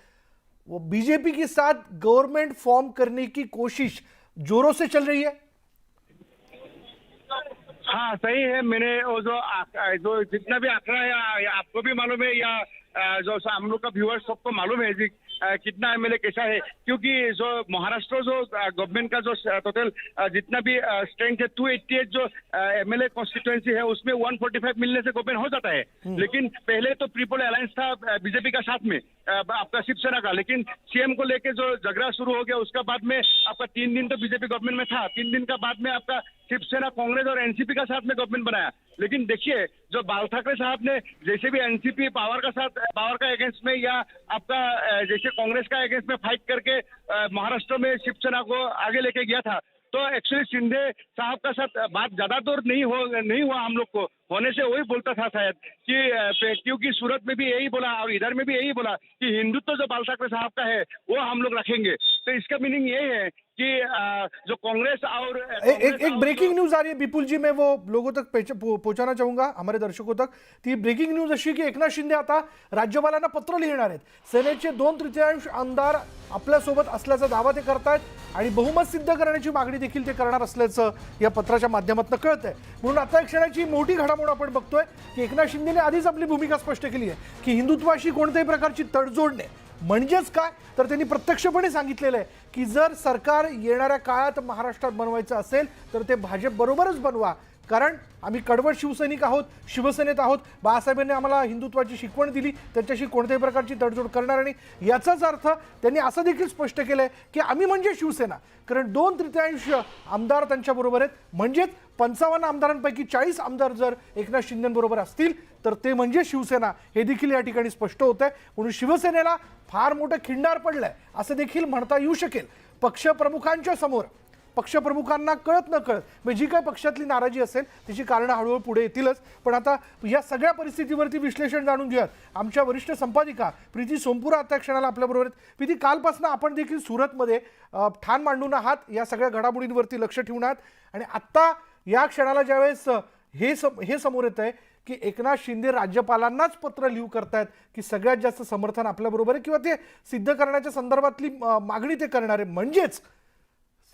वो बीजेपी के साथ गवर्नमेंट फॉर्म करने की कोशिश जोरों से चल रही है। हाँ सही है। मैंने वो जो जितना भी आंकड़ा है आपको भी मालूम है, या जो हम लोग का व्यूअर्स सबको मालूम है जी कितना एमएलए कैसा है, क्योंकि जो महाराष्ट्र जो गवर्नमेंट का जो टोटल जितना भी स्ट्रेंथ है 288 जो एमएलए कॉन्स्टिट्यूएंसी है उसमें 145 मिलने से गवर्नमेंट हो जाता है। लेकिन पहले तो पीपल अलायंस था बीजेपी का साथ में आपका शिवसेना का, लेकिन सीएम को लेके जो झगड़ा शुरू हो गया उसका बाद में आपका 3 दिन तो बीजेपी गवर्नमेंट में था, 3 दिन का बाद में आपका शिवसेना कांग्रेस और एनसीपी का साथ में गवर्नमेंट बनाया। लेकिन देखिए जो बाल ठाकरे साहब ने जैसे भी एनसीपी पावर का अगेंस्ट में या आपका जैसे कांग्रेस का अगेंस्ट में फाइट करके महाराष्ट्र में शिवसेना को आगे लेके गया था, तो एक्चुअली शिंदे साहब का साथ बात ज्यादा दूर नहीं हुआ। हम लोग को होने से वही बोलता था शायद कि क्योंकि सूरत में भी यही बोला और इधर में भी यही बोला कि हिंदुत्व जो बाल ठाकरे साहब का है वो हम लोग रखेंगे। तो इसका मीनिंग ये है कि जो कांग्रेस और एक ब्रेकिंग न्यूज आ रही है विपुल जी, मैं वो लोगों तक पहुंचाना चाहूंगा हमारे दर्शकों तक। ती ब्रेकिंग न्यूज अशी की एकनाथ शिंदे आता राज्यपालांना पत्र लिहिणार आहेत। सेनेचे 2/3 आमदार आपल्यासोबत असल्याचा दावा ते करतायत आणि बहुमत सिद्ध करण्याची मागणी देखील ते करणार असल्याचं या पत्राच्या माध्यमातून कळतंय। म्हणून आता एक क्षणाची मोठी घडामोड आपण बघतोय की एकनाथ शिंदेने आधीच आपली भूमिका स्पष्ट केली आहे की हिंदुत्वाशी कोणत्याही प्रकारची तडजोड नाही। म्हणजेच काय तर त्यांनी प्रत्यक्षपणे सांगितलेलं आहे की जर सरकार येणाऱ्या काळात महाराष्ट्रात बनवायचं असेल तर ते भाजप बरोबरच बनवा, कारण आम्ही कडवट शिवसैनिक आहोत, शिवसेनेत आहोत, बाळासाहेबांनी आम्हाला हिंदुत्वाची शिकवण दिली, त्याच्याशी कोणत्याही प्रकारची तडजोड करणार नाही। याचाच अर्थ त्यांनी असं देखील स्पष्ट केलंय की आम्ही म्हणजे शिवसेना, कारण 2/3 आमदार त्यांच्याबरोबर आहेत। म्हणजेच 55 आमदारांपैकी 40 आमदार जर एकनाथ शिंदेबरोबर असतील तर ते म्हणजे शिवसेना, हे देखील या ठिकाणी स्पष्ट होतंय। म्हणून शिवसेनेला फार मोठं खिंडार पडलंय असं देखील म्हणता येऊ शकेल। पक्षप्रमुखांच्या समोर पक्षप्रमुखांना कळत न कळत म्हणजे जी काही पक्षातली नाराजी असेल त्याची कारणं हळूहळू पुढे येतीलच। पण आता या सगळ्या परिस्थितीवरती विश्लेषण जाणून घेऊयात आमच्या वरिष्ठ संपादिका प्रीती सोमपुरा आता क्षणाला आपल्याबरोबर आहेत। प्रीती, कालपासून आपण देखील सुरतमध्ये ठाण मांडून आहात, या सगळ्या घडामोडींवरती लक्ष ठेवून आहात, आणि आत्ता या क्षणाला ज्यावेळेस हे समोर येत आहे की एकनाथ शिंदे राज्यपालांनाच पत्र लिहू करतायत की सगळ्यात जास्त समर्थन आपल्याबरोबर आहे किंवा ते सिद्ध करण्याच्या संदर्भातली मागणी ते करणार आहे। म्हणजेच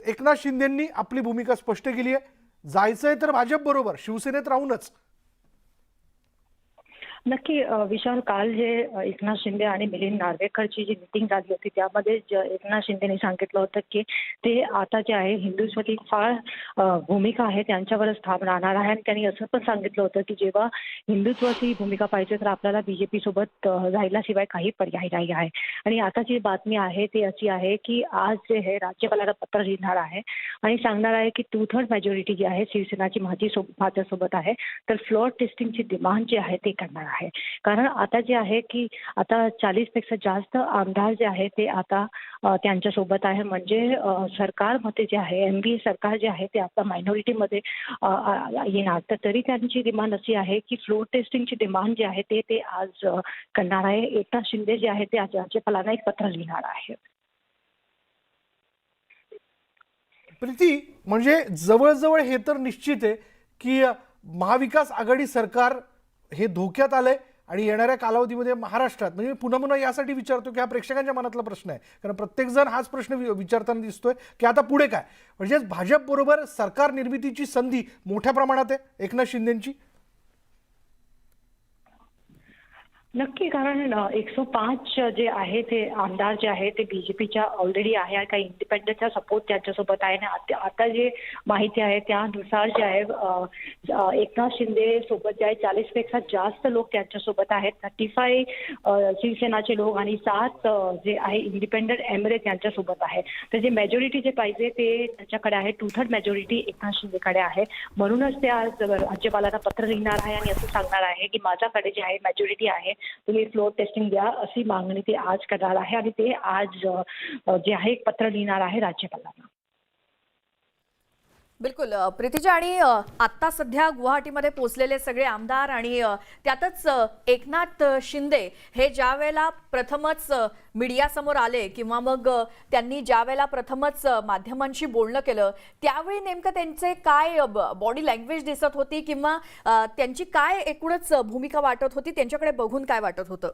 एकनाथ शिंदेंनी आपली भूमिका स्पष्ट केली आहे, जायचंय तर भाजप बरोबर, शिवसेनेत राहूनच। नक्की विशाल, काल जे एकनाथ शिंदे आणि मिलिंद नार्वेकरची जी मिटिंग झाली होती त्यामध्ये एकनाथ शिंदेने सांगितलं होतं की ते आता जे आहे हिंदुत्वाची फार भूमिका आहे त्यांच्यावरच ठाम राहणार आहे. आणि त्यांनी असं पण सांगितलं होतं की जेव्हा हिंदुत्वाची भूमिका पाहिजे तर आपल्याला बीजेपी सोबत राहिल्याशिवाय काही पर्याय नाही आहे. आणि आता जी बातमी आहे ती अशी आहे की आज जे आहे राज्यपालाला पत्र लिहिणार आहे आणि सांगणार आहे की 2/3 मेजॉरिटी जी आहे शिवसेनाची माझ्यासोबत आहे, तर फ्लोअर टेस्टिंगची डिमांड जी आहे ते करणार आहे. कारण आता जे आहे की आता 40 पेक्षा जास्त आमदार जे आहे ते आता त्यांच्यासोबत आहे. म्हणजे सरकारमध्ये जे आहे एनडीए सरकार जे आहे ते आता मायनॉरिटीमध्ये येणार. तर तरी त्यांची डिमांड अशी आहे की फ्लोअर टेस्टिंगची डिमांड जी आहे ते आज करणार आहे. एकनाथ शिंदे जे आहे ते आज राज्यपालांना एक पत्र लिहिणार आहे. प्रीती, म्हणजे जवळजवळ हे तर निश्चित आहे की महाविकास आघाडी सरकार हे धोक्यात आलंय आणि येणाऱ्या कालावधीमध्ये महाराष्ट्रात, म्हणजे पुन्हा पुन्हा यासाठी विचारतो की हा प्रेक्षकांच्या मनातला प्रश्न आहे, कारण प्रत्येकजण हाच प्रश्न विचारताना दिसतोय की आता पुढे काय. म्हणजे भाजप बरोबर सरकार निर्मितीची संधी मोठ्या प्रमाणात आहे एकनाथ शिंदेची. नक्की, कारण 105 जे आहे ते आमदार जे आहे ते बीजेपीच्या ऑलरेडी आहे आणि काही इंडिपेंडंटचा सपोर्ट त्यांच्यासोबत आहे. आणि आता जे माहिती आहे त्यानुसार जे आहे एकनाथ शिंदे सोबत जे आहे 40 पेक्षा जास्त लोक त्यांच्यासोबत आहेत. 35 शिवसेनाचे लोक आणि 7 जे आहे इंडिपेंडंट एमएलए त्यांच्यासोबत आहे. तर जे मेजॉरिटी जे पाहिजे ते त्यांच्याकडे आहे. 2/3 मेजॉरिटी एकनाथ शिंदेकडे आहे. म्हणूनच ते आज राज्यपालांना पत्र लिहिणार आहे आणि असं सांगणार आहे की माझ्याकडे जे आहे मेजॉरिटी आहे, तुम्ही फ्लोअर टेस्टिंग द्या, अशी मागणी ते आज करणार आहे. आणि ते आज जे आहे एक पत्र लिहिणार आहे राज्यपालांना. बिलकुल प्रीतीजा, आणि आत्ता सध्या गुवाहाटीमध्ये पोहोचलेले सगळे आमदार आणि त्यातच एकनाथ शिंदे हे ज्या वेळेला प्रथमच मीडियासमोर आले किंवा मग त्यांनी ज्या वेळेला प्रथमच माध्यमांशी बोलणं केलं त्यावेळी नेमकं त्यांचे काय बॉडी लँग्वेज दिसत होती किंवा त्यांची काय एकूणच भूमिका वाटत होती, त्यांच्याकडे बघून काय वाटत होतं?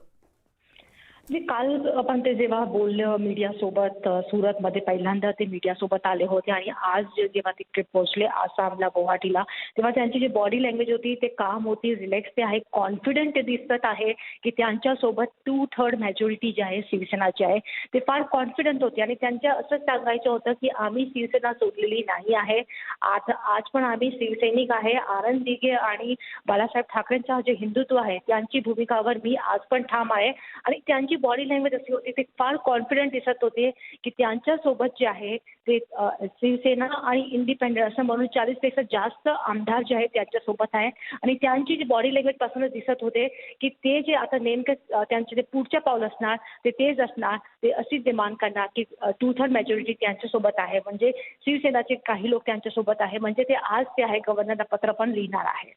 काल आपण ते जेव्हा बोललं मीडियासोबत सुरतमध्ये पहिल्यांदा ते मीडियासोबत आले होते आणि आज जेव्हा तिकडे पोहोचले आसामला गुवाहाटीला तेव्हा त्यांची जी बॉडी लँग्वेज होती ते काम होती, रिलॅक्स ते आहे, कॉन्फिडंट ते दिसत आहे की त्यांच्यासोबत 2/3 मेजॉरिटी जी आहे शिवसेनाची आहे ते फार कॉन्फिडंट होते. आणि त्यांच्या असं सांगायचं होतं की आम्ही शिवसेना सोडलेली नाही आहे, आज पण आम्ही शिवसैनिक आहे. आनंद दिघे आणि बाळासाहेब ठाकरेंचा जे हिंदुत्व आहे त्यांची भूमिकावर मी आज पण ठाम आहे. आणि त्यांची बॉडी लँग्वेज अशी होती ते फार कॉन्फिडंट दिसत होते की त्यांच्यासोबत जे आहे ते शिवसेना आणि इंडिपेंडंट असं म्हणून 40 पेक्षा जास्त आमदार जे आहेत त्यांच्यासोबत आहे. आणि त्यांची जी बॉडी लँग्वेज पासूनच दिसत होते की ते जे आता नेमकं त्यांचे जे पुढच्या पाऊल असणार ते तेच असणार, ते अशीच डिमांड करणार की 2/3 मेजॉरिटी त्यांच्यासोबत आहे. म्हणजे शिवसेनाचे काही लोक त्यांच्यासोबत आहे. म्हणजे ते आज ते आहे गव्हर्नरला पत्र पण लिहिणार आहे.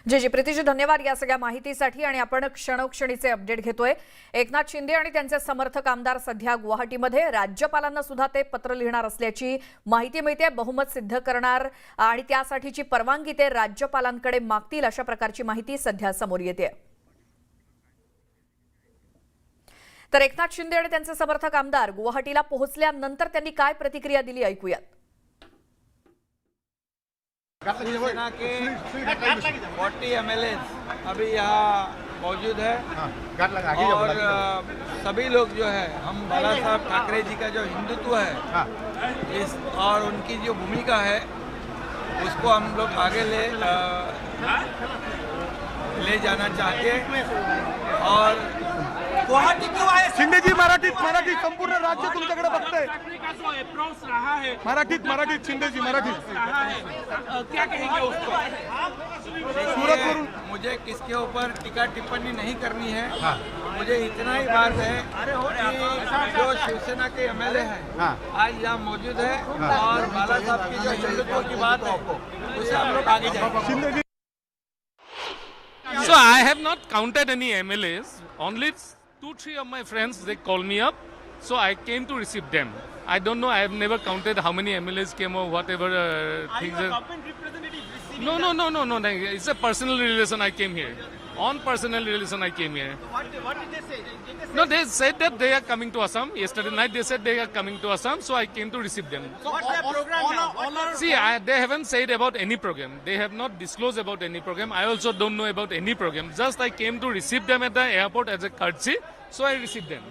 जी प्रीतीजी, धन्यवाद या सगळ्या माहितीसाठी. आणि आपण क्षणोक्षणीचे अपडेट घेतोय. एकनाथ शिंदे आणि त्यांचे समर्थक आमदार सध्या गुवाहाटीमध्ये, राज्यपालांना सुद्धा ते पत्र लिहिणार असल्याची माहिती मिळते. बहुमत सिद्ध करणार आणि त्यासाठीची परवानगी ते राज्यपालांकडे मागतील अशा प्रकारची माहिती सध्या समोर येते. तर एकनाथ शिंदे आणि त्यांचे समर्थक आमदार गुवाहाटीला पोहोचल्यानंतर त्यांनी काय प्रतिक्रिया दिली ऐकूयात. शिवसेना के 40 एमएलए अभी यहाँ मौजूद है और सभी लोग जो है हम बाला साहब ठाकरे जी का जो हिंदुत्व है इस और उनकी जो भूमिका है उसको हम लोग आगे ले जाना चाहते हैं. और गुवाहाटी क्यों आए? शिंदेजी मराठीत संपूर्ण राज्य तुमच्याकडे बघतंय. जो अप्रोच रहा है मराठीत शिंदेजी मराठीत रहा है, क्या कहेंगे उसको? देखिए, मुझे किसके ऊपर टीका टिप्पणी नहीं करनी है. मुझे इतना ही बात है कि जो शिवसेना के एमएलए हैं आज यहाँ मौजूद है और बाला साहब की जो हिंदुत्व की बात है उसे हम लोग आगे जाएंगे. So I have not counted any MLAs. Only 2-3 of my friends, they called me up, so I came to receive them. I don't know. I have never counted how many MLAs came or whatever things. Government representative receiving No. It's a personal relation. I came here. On personal relation, I came here. What did they say? Did they say No, they said that they are coming to Assam. Yesterday night they said they are coming to Assam, so I came to receive them. what's their program now? See, they haven't said about any program. They have not disclosed about any program. I also don't know about any program. Just I came to receive them at the airport as a courtesy, so I received them.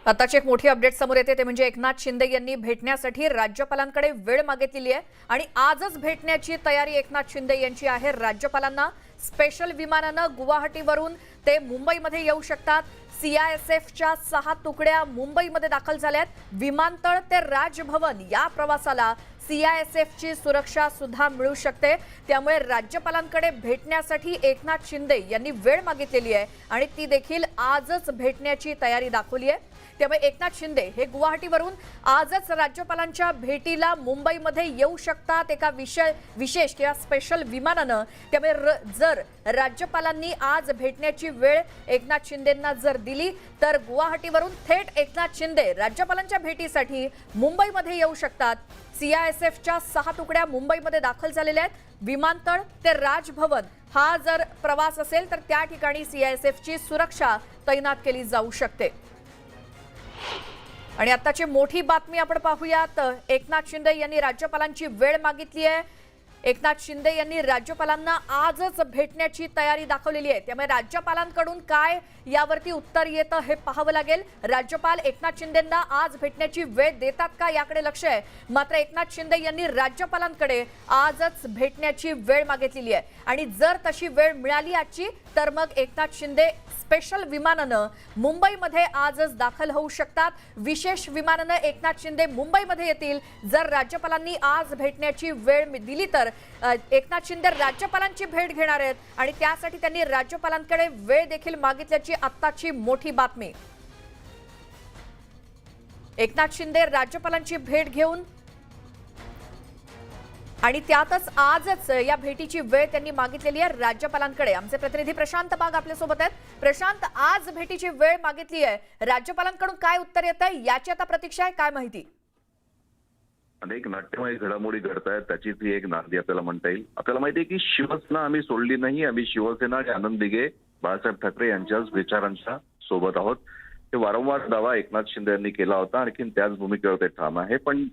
आताची एक मोठी update समोर येते ते म्हणजे एकनाथ शिंदे यांनी भेटण्यासाठी राज्यपालांकडे वेळ मागितलेली आहे आणि आजच भेटण्याची तयारी एकनाथ शिंदे यांची आहे. राज्यपालांना स्पेशल विमानानं गुवाहाटीवरून ते मुंबईमध्ये येऊ शकतात. CISFच्या 6 तुकड्या मुंबईमध्ये दाखल झाल्यात. विमानतळ ते राजभवन या प्रवासाला CISFची सुरक्षा सुद्धा मिळू शकते. त्यामुळे राज्यपालांकडे भेटण्यासाठी एकनाथ शिंदे यांनी वेळ मागितलेली आहे आणि ती देखील आजच भेटण्याची तयारी दाखवली आहे. त्यामुळे एकनाथ शिंदे हे गुवाहाटीवरून आजच राज्यपालांच्या भेटीला मुंबईमध्ये येऊ शकतात एका विशेष किंवा स्पेशल विमानानं. त्यामुळे जर राज्यपालांनी आज भेटण्याची वेळ एकनाथ शिंदेंना जर दिली तर गुवाहाटीवरून थेट एकनाथ शिंदे राज्यपालांच्या भेटीसाठी मुंबईमध्ये येऊ शकतात. CISFच्या 6 तुकड्या मुंबईमध्ये दाखल झालेल्या आहेत. विमानतळ ते राजभवन हा जर प्रवास असेल तर त्या ठिकाणी CISFची सुरक्षा तैनात केली जाऊ शकते. आणि आताची मोठी बातमी आपण पाहूयात. एकनाथ शिंदे यांनी राज्यपालांची वेळ मागितली आहे. एकनाथ शिंदे यांनी राज्यपालांना आजच भेटण्याची तयारी दाखवलेली आहे. त्यामुळे राज्यपालांकडून काय यावरती उत्तर येतं हे पाहावं लागेल. राज्यपाल एकनाथ शिंदेंना आज भेटण्याची वेळ देतात का याकडे लक्ष आहे. मात्र एकनाथ शिंदे यांनी राज्यपालांकडे आजच भेटण्याची वेळ मागितलेली आहे आणि जर तशी वेळ मिळाली आजची तर मग एकनाथ शिंदे स्पेशल विमानानं मुंबईमध्ये आजच दाखल होऊ शकतात. विशेष विमानानं एकनाथ शिंदे मुंबईमध्ये येतील. जर राज्यपालांनी आज भेटण्याची वेळ दिली तर एकनाथ शिंदे राज्यपालांची भेट घेणार आहेत आणि त्यासाठी त्यांनी राज्यपालांकडे वेळ देखील मागितल्याची आत्ताची मोठी बातमी. एकनाथ शिंदे राज्यपालांची भेट घेऊन आणि त्यातच आजच या भेटीची वेळ त्यांनी मागितलेली आहे राज्यपालांकडे. आमचे प्रतिनिधी प्रशांत बाग आपल्या सोबत आहेत. प्रशांत, आज भेटीची वेळ मागितली आहे, राज्यपालांकडून काय उत्तर येत आहे याची आता प्रतीक्षा आहे, काय माहिती? अनेक नाट्यमय घडामोडी घडत आहेत, त्याचीच ही एक नांदी आपल्याला म्हणता येईल. आपल्याला माहिती आहे की शिवसेना आम्ही सोडली नाही. आम्ही शिवसेना आणि आनंद दिघे, बाळासाहेब ठाकरे यांच्याच विचारांच्या सोबत आहोत. हे वारंवार दावा एकनाथ शिंदे यांनी केला होता. आणखीन त्याच भूमिकेवर ते ठाम आहे. पण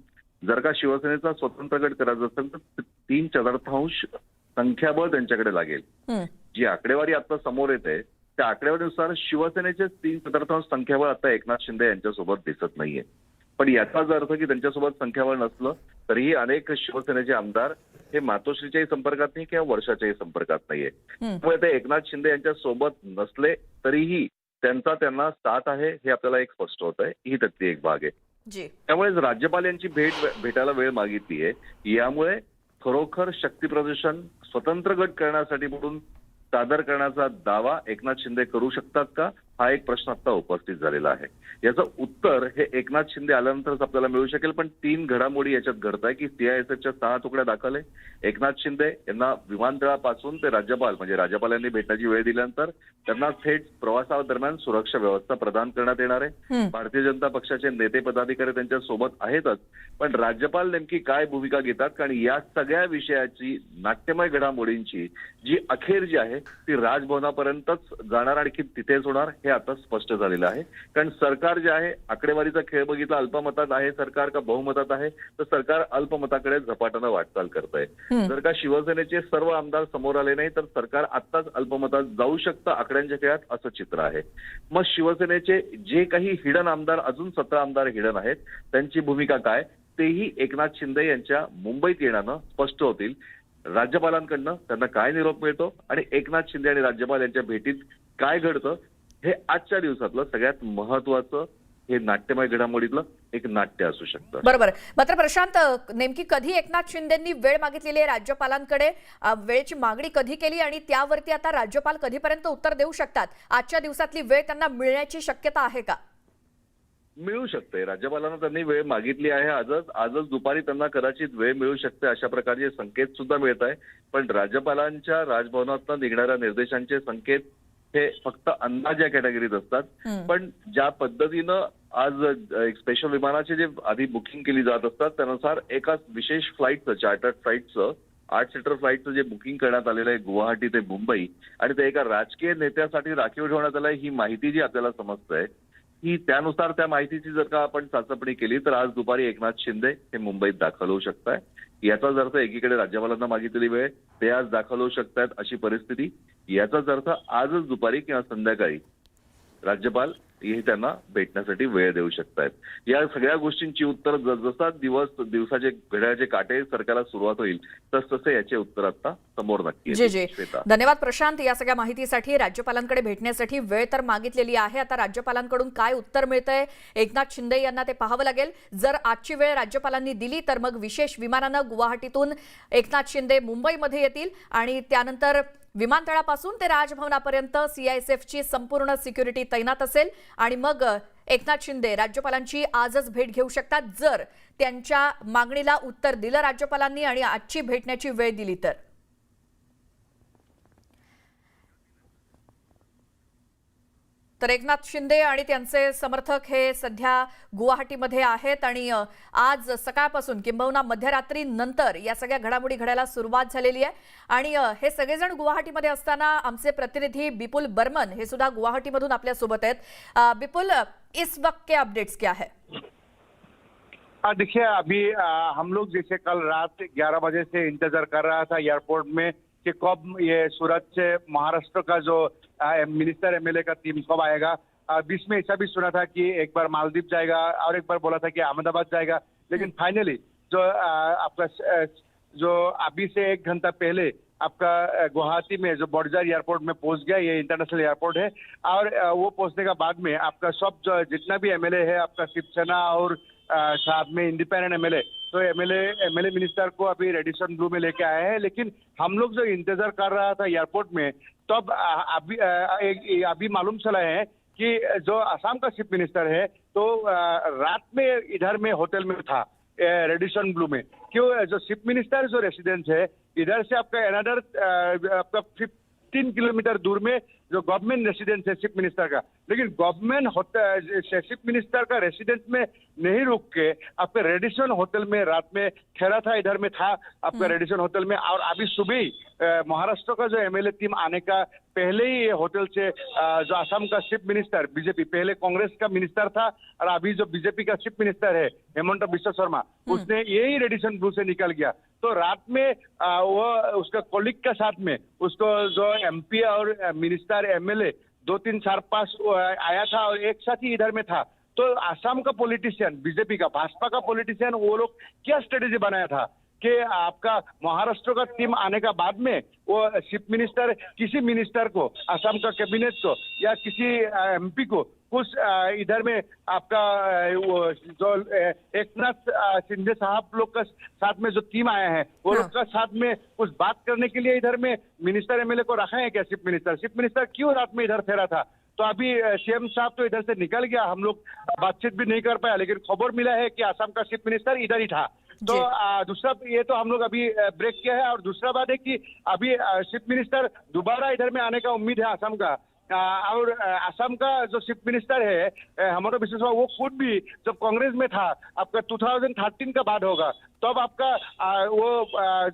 जर का शिवसेनेचा स्वतंत्र गट करायचा असेल तर 3/4 संख्याबळ त्यांच्याकडे लागेल. जी आकडेवारी आता समोर येते त्या आकडेवारीनुसार शिवसेनेचे 3/4 संख्याबळ आता एकनाथ शिंदे यांच्यासोबत दिसत नाहीये. पण याचाच अर्थ की त्यांच्यासोबत संख्याबळ नसलं तरीही अनेक शिवसेनेचे आमदार हे मातोश्रीच्याही संपर्कात नाही किंवा वर्षाच्याही संपर्कात नाहीये. त्यामुळे ते एकनाथ शिंदे यांच्या सोबत नसले तरीही त्यांना साथ आहे हे आपल्याला एक स्पष्ट होत आहे. ही त्यातली एक भाग आहे. त्यामुळे राज्यपाल यांची भेटायला वेळ मागितली आहे. यामुळे खरोखर शक्ती प्रदर्शन स्वतंत्र गट करण्यासाठी म्हणून सादर करण्याचा दावा एकनाथ शिंदे करू शकतात का, हा एक प्रश्न आता उपस्थित झालेला आहे. याचं उत्तर हे एकनाथ शिंदे आल्यानंतरच आपल्याला मिळू शकेल. पण 3 घडामोडी याच्यात घडत आहे की CISFच्या 6 तुकड्या दाखल आहे. एकनाथ शिंदे यांना विमानतळापासून ते राज्यपाल म्हणजे राज्यपालांनी भेटण्याची वेळ दिल्यानंतर त्यांना थेट प्रवासादरम्यान सुरक्षा व्यवस्था प्रदान करण्यात येणार आहे. भारतीय जनता पक्षाचे नेते पदाधिकारी त्यांच्या सोबत आहेतच. पण राज्यपाल नेमकी काय भूमिका घेतात, कारण या सगळ्या विषयाची नाट्यमय घडामोडींची जी अखेर जी आहे ती राजभवनापर्यंतच जाणार आणि तिथेच होणार हे आता स्पष्ट झालेलं आहे. कारण सरकार जे आहे, आकडेवारीचा खेळ बघितला, अल्पमतात आहे सरकार का बहुमतात आहे, तर सरकार अल्पमताकडे झपाट्यानं वाटचाल करत आहे. जर का शिवसेनेचे सर्व आमदार समोर आले नाही तर सरकार आत्ताच अल्पमतात जाऊ शकतं आकड्यांच्या खेळात, असं चित्र आहे. मग शिवसेनेचे जे काही हिडन आमदार, अजून 17 आमदार हिडन आहेत, त्यांची भूमिका काय तेही एकनाथ शिंदे यांच्या मुंबईत येण्यानं स्पष्ट होतील. राज्यपालांकडनं त्यांना काय निरोप मिळतो आणि एकनाथ शिंदे आणि राज्यपाल यांच्या भेटीत काय घडतं हे आजच्या दिवसातलं सगळ्यात महत्वाचं हे नाट्यमय घडामोडीतलं एक नाट्य असू शकतं. बरोबर. मात्र प्रशांत, नेमकी कधी एकनाथ शिंदेंनी वेळ मागितलेली आहे राज्यपालांकडे, वेळेची मागणी कधी केली आणि त्यावरती आता राज्यपाल कधीपर्यंत उत्तर देऊ शकतात? आजच्या दिवसातली वेळ त्यांना मिळण्याची शक्यता आहे का? मिळू शकते. राज्यपालांना त्यांनी वेळ मागितली आहे. आजच दुपारी त्यांना कदाचित वेळ मिळू शकते अशा प्रकारचे संकेत सुद्धा मिळत आहे. पण राज्यपालांच्या राजभवनातून निघणाऱ्या निर्देशांचे संकेत हे फक्त अंदाज या कॅटेगरीत असतात. पण ज्या पद्धतीनं आज एक स्पेशल विमानाचे जे आधी बुकिंग केली जात असतात त्यानुसार एका विशेष फ्लाईटचं, चार्टर्ड फ्लाईटचं 8 सीटर फ्लाईटचं जे बुकिंग करण्यात आलेलं आहे गुवाहाटी ते मुंबई आणि ते एका राजकीय नेत्यासाठी राखीव ठेवण्यात आलं ही माहिती जी आपल्याला समजते की त्यानुसार त्या माहितीची जर का आपण चाचपणी केली तर आज दुपारी एकनाथ शिंदे हे मुंबईत दाखल होऊ शकताय. याचाच अर्थ एकीकडे राज्यपालांना मागितलेली वेळ ते आज दाखल होऊ शकतायत अशी परिस्थिती. याचाच अर्थ आजच दुपारी किंवा संध्याकाळी राज्यपाल हे त्यांना भेटण्यासाठी वेळ देऊ शकतायत. या सगळ्या गोष्टींची उत्तर जसजसा दिवसाचे घड्याळाचे काटे सरकारला सुरुवात होईल तसतसे याचे उत्तर आता समोर नक्की जी जी श्वेता. धन्यवाद प्रशांत या सगळ्या माहितीसाठी. राज्यपालांकडे भेटण्यासाठी वेळ तर मागितलेली आहे. आता राज्यपालांकडून काय उत्तर मिळतंय एकनाथ शिंदे यांना ते पाहावं लागेल. जर आजची वेळ राज्यपालांनी दिली तर मग विशेष विमानानं गुवाहाटीतून एकनाथ शिंदे मुंबईमध्ये येतील आणि त्यानंतर विमानतळापासून ते राजभवनापर्यंत सीआयएसएफची संपूर्ण सिक्युरिटी तैनात असेल आणि मग एकनाथ शिंदे राज्यपालांची आजच भेट घेऊ शकतात जर त्यांच्या मागणीला उत्तर दिलं राज्यपालांनी आणि आजची भेटण्याची वेळ दिली तर एकनाथ शिंदे आणि त्यांचे समर्थक हे सध्या गुवाहाटीमध्ये आहेत आणि आज सकाळपासून किंबहुना मध्यरात्री नंतर या सगळ्या घडामोडी घडायला सुरुवात झालेली आहे आणि हे सगळेजण गुवाहाटीमध्ये असताना आमचे प्रतिनिधी बिपुल बर्मन हे सुद्धा गुवाहाटीमधून आपल्या सोबत आहेत. बिपुल, इस वक्त के अपडेट्स क्या है? देखिए अभी हम लोग जैसे कल रात 11 बजे से इंतजार कर रहा था एयरपोर्ट में कि कब ये सूरत से महाराष्ट्र का जो मिनिस्टर एमएलए का टीम कब आएगा. बीच में ऐसा भी सुना था कि एक बार मालदीव जाएगा और एक बार बोला था कि अहमदाबाद जाएगा, लेकिन फाइनली जो आपका जो अभी से 1 घंटा पहले आपका गुवाहाटी में जो बॉर्डर एयरपोर्ट में पहुंच गया. ये इंटरनेशनल एयरपोर्ट है और वो पहुंचने का बाद में आपका सब जो जितना भी एमएलए है आपका शिवसेना और साथ में इंडिपेंडेंट एमएलए तो एमएलए मिनिस्टर को अभी रेडिसन ब्लू में लेके आए हैं. लेकिन हम लोग जो इंतजार कर रहा था एयरपोर्ट में तब अभी मालूम चला है कि जो असम का चीफ मिनिस्टर है तो रात में इधर में होटल में था रेडिसन ब्लू में. क्यों जो चीफ मिनिस्टर जो रेसिडेंस है इधर से आपका अनदर आपका 15 किलोमीटर दूर में जो गवर्नमेंट रेसिडेंस है चीफ मिनिस्टर का, लेकिन गवर्नमेंट चीफ मिनिस्टर का रेसिडेंस में नहीं रुक के आपके रेडिसन होटल में रात में ठहरा था. इधर में था आपका रेडिसन होटल में और अभी सुबह ही महाराष्ट्र का जो एमएलए टीम आने का पहले ही ये होटल से जो असम का चीफ मिनिस्टर बीजेपी पहले कांग्रेस का मिनिस्टर था और अभी जो बीजेपी का चीफ मिनिस्टर है हेमंत बिश्व शर्मा उसने यही रेडिसन ब्लू से निकल गया. तो रात में वो उसका कोलिग के साथ में उसको जो एमपी और मिनिस्टर एमएलए 2, 3, 4, 5 आया था और एक साथ ही इधर में था. तो असम का पॉलिटिशियन बीजेपी का भाजपा का पॉलिटिशियन वो लोग क्या स्ट्रेटेजी बनाया था कि आपका महाराष्ट्र का टीम आने का बाद में वो चीफ मिनिस्टर किसी मिनिस्टर को असम का कैबिनेट को या किसी एमपी को कुछ इधर में आपका वो जो एकनाथ शिंदे साहब लोग का साथ में जो टीम आया है वो लोग का साथ में कुछ बात करने के लिए इधर में मिनिस्टर एमएलए को रखा है क्या चीफ मिनिस्टर क्यों रात में इधर ठहरा था. तो अभी सीएम साहब तो इधर से निकल गया, हम लोग बातचीत भी नहीं कर पाया, लेकिन खबर मिला है कि असम का चीफ मिनिस्टर इधर ही था. तो दूसरा ये तो हम लोग अभी ब्रेक किया है और दूसरा बात है कि अभी चीफ मिनिस्टर दोबारा इधर में आने का उम्मीद है असम का. और असम का जो चीफ मिनिस्टर है हेमंत बिश्व शर्मा वो खुद भी जब कांग्रेस में था आपका 2013 का बाद होगा तब आपका वो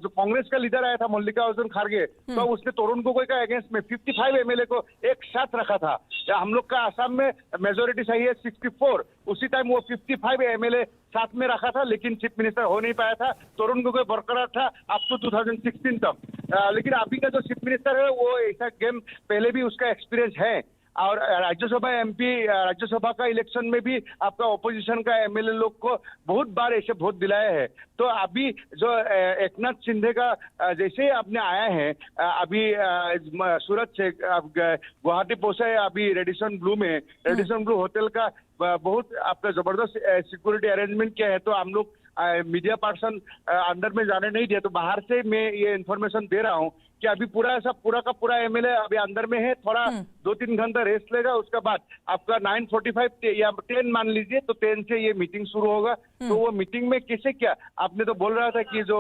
जो कांग्रेस का लीडर आया था मल्लिकार्जुन खड़गे तो उसने तरुण गोगोई का अगेंस्ट में 55 एमएलए को एक साथ रखा था. हम लोग का असम में मेजोरिटी सही है 64, उसी टाइम वो 55 एमएलए साथ में रखा था लेकिन चीफ मिनिस्टर हो नहीं पाया था. तरुण गोगोई बरकरार था अप टू 2016 तक. लेकिन अभी का जो चीफ मिनिस्टर है वो ऐसा गेम पहले भी उसका एक्सपीरियंस है और राज्यसभा एमपी राज्यसभा का इलेक्शन में भी आपका ओपोजिशन का एमएलए लोग को बहुत बार ऐसे वोट दिलाया है. तो अभी जो एकनाथ शिंदे का जैसे ही आपने आया है अभी सूरत से गुवाहाटी पहुंचा है अभी रेडिसन ब्लू होटल का बहुत आपका जबरदस्त सिक्योरिटी अरेंजमेंट किया है. तो हम लोग मीडिया पर्सन अंदर में जाने नहीं दिया, तो बाहर से मैं ये इन्फॉर्मेशन दे रहा हूँ कि अभी पूरा का पूरा एमएलए अभी अंदर में है. थोड़ा 2-3 घंटा रेस्ट लेगा, उसके बाद आपका 9:45 या 10 मान लीजिए तो 10 से ये मीटिंग शुरू होगा. तो वो मीटिंग में कैसे क्या आपने तो बोल रहा था कि जो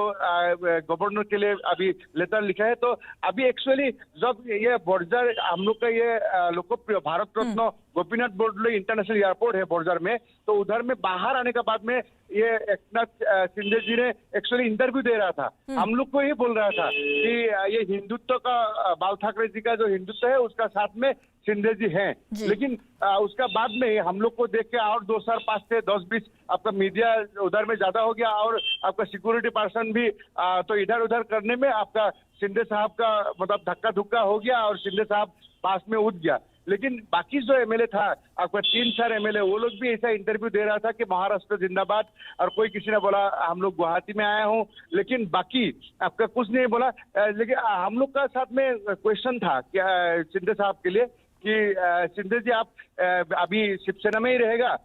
गवर्नर के लिए अभी लेटर लिखा है. तो अभी एक्चुअली जब ये बॉर्डर हम लोग का ये लोकप्रिय भारत रत्न गोपीनाथ बोरदोलोई इंटरनेशनल एयरपोर्ट है बॉर्डर में, तो उधर में बाहर आने के बाद में ये एकनाथ शिंदे जी ने एक्चुअली इंटरव्यू दे रहा था, हम लोग को ये बोल रहा था कि ये हिंदुत्व का, बाल ठाकरे जी का जो हिंदुत्व है उसका साथ में शिंदे जी हैं। लेकिन उसका बाद में हम लोग को देख के और 2 साल 5 से 10-20 आपका मीडिया उधर में ज्यादा हो गया और आपका सिक्योरिटी पर्सन भी तो इधर उधर करने में आपका शिंदे साहब का मतलब धक्का धुक्का हो गया और शिंदे साहब पास में उठ गया। लेकिन बाकी जो एमएलए था आपका 3-4 एमएलए वो लोग भी ऐसा इंटरव्यू दे रहा था कि महाराष्ट्र जिंदाबाद, और कोई किसी ने बोला हम लोग गुवाहाटी में आया हूँ, लेकिन बाकी आपका कुछ नहीं बोला। लेकिन हम लोग का साथ में क्वेश्चन था क्या शिंदे साहब के लिए कि शिंदे जी आप अभी शिवसेना में ही रहेगा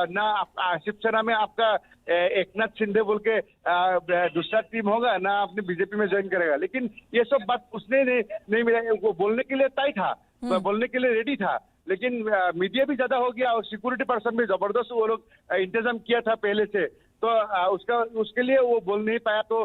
ना, शिवसेना में आपका एकनाथ शिंदे बोल के दूसरा टीम होगा ना, आपने बीजेपी में ज्वाइन करेगा। लेकिन ये सब बात उसने नहीं मिला, वो बोलने के लिए तय था, बोलने के लिए रेडी था, लेकिन मीडिया भी ज्यादा हो गया और सिक्योरिटी पर्सन भी जबरदस्त वो लोग इंतजाम किया था पहले से, तो उसके लिए वो बोल नहीं पाया। तो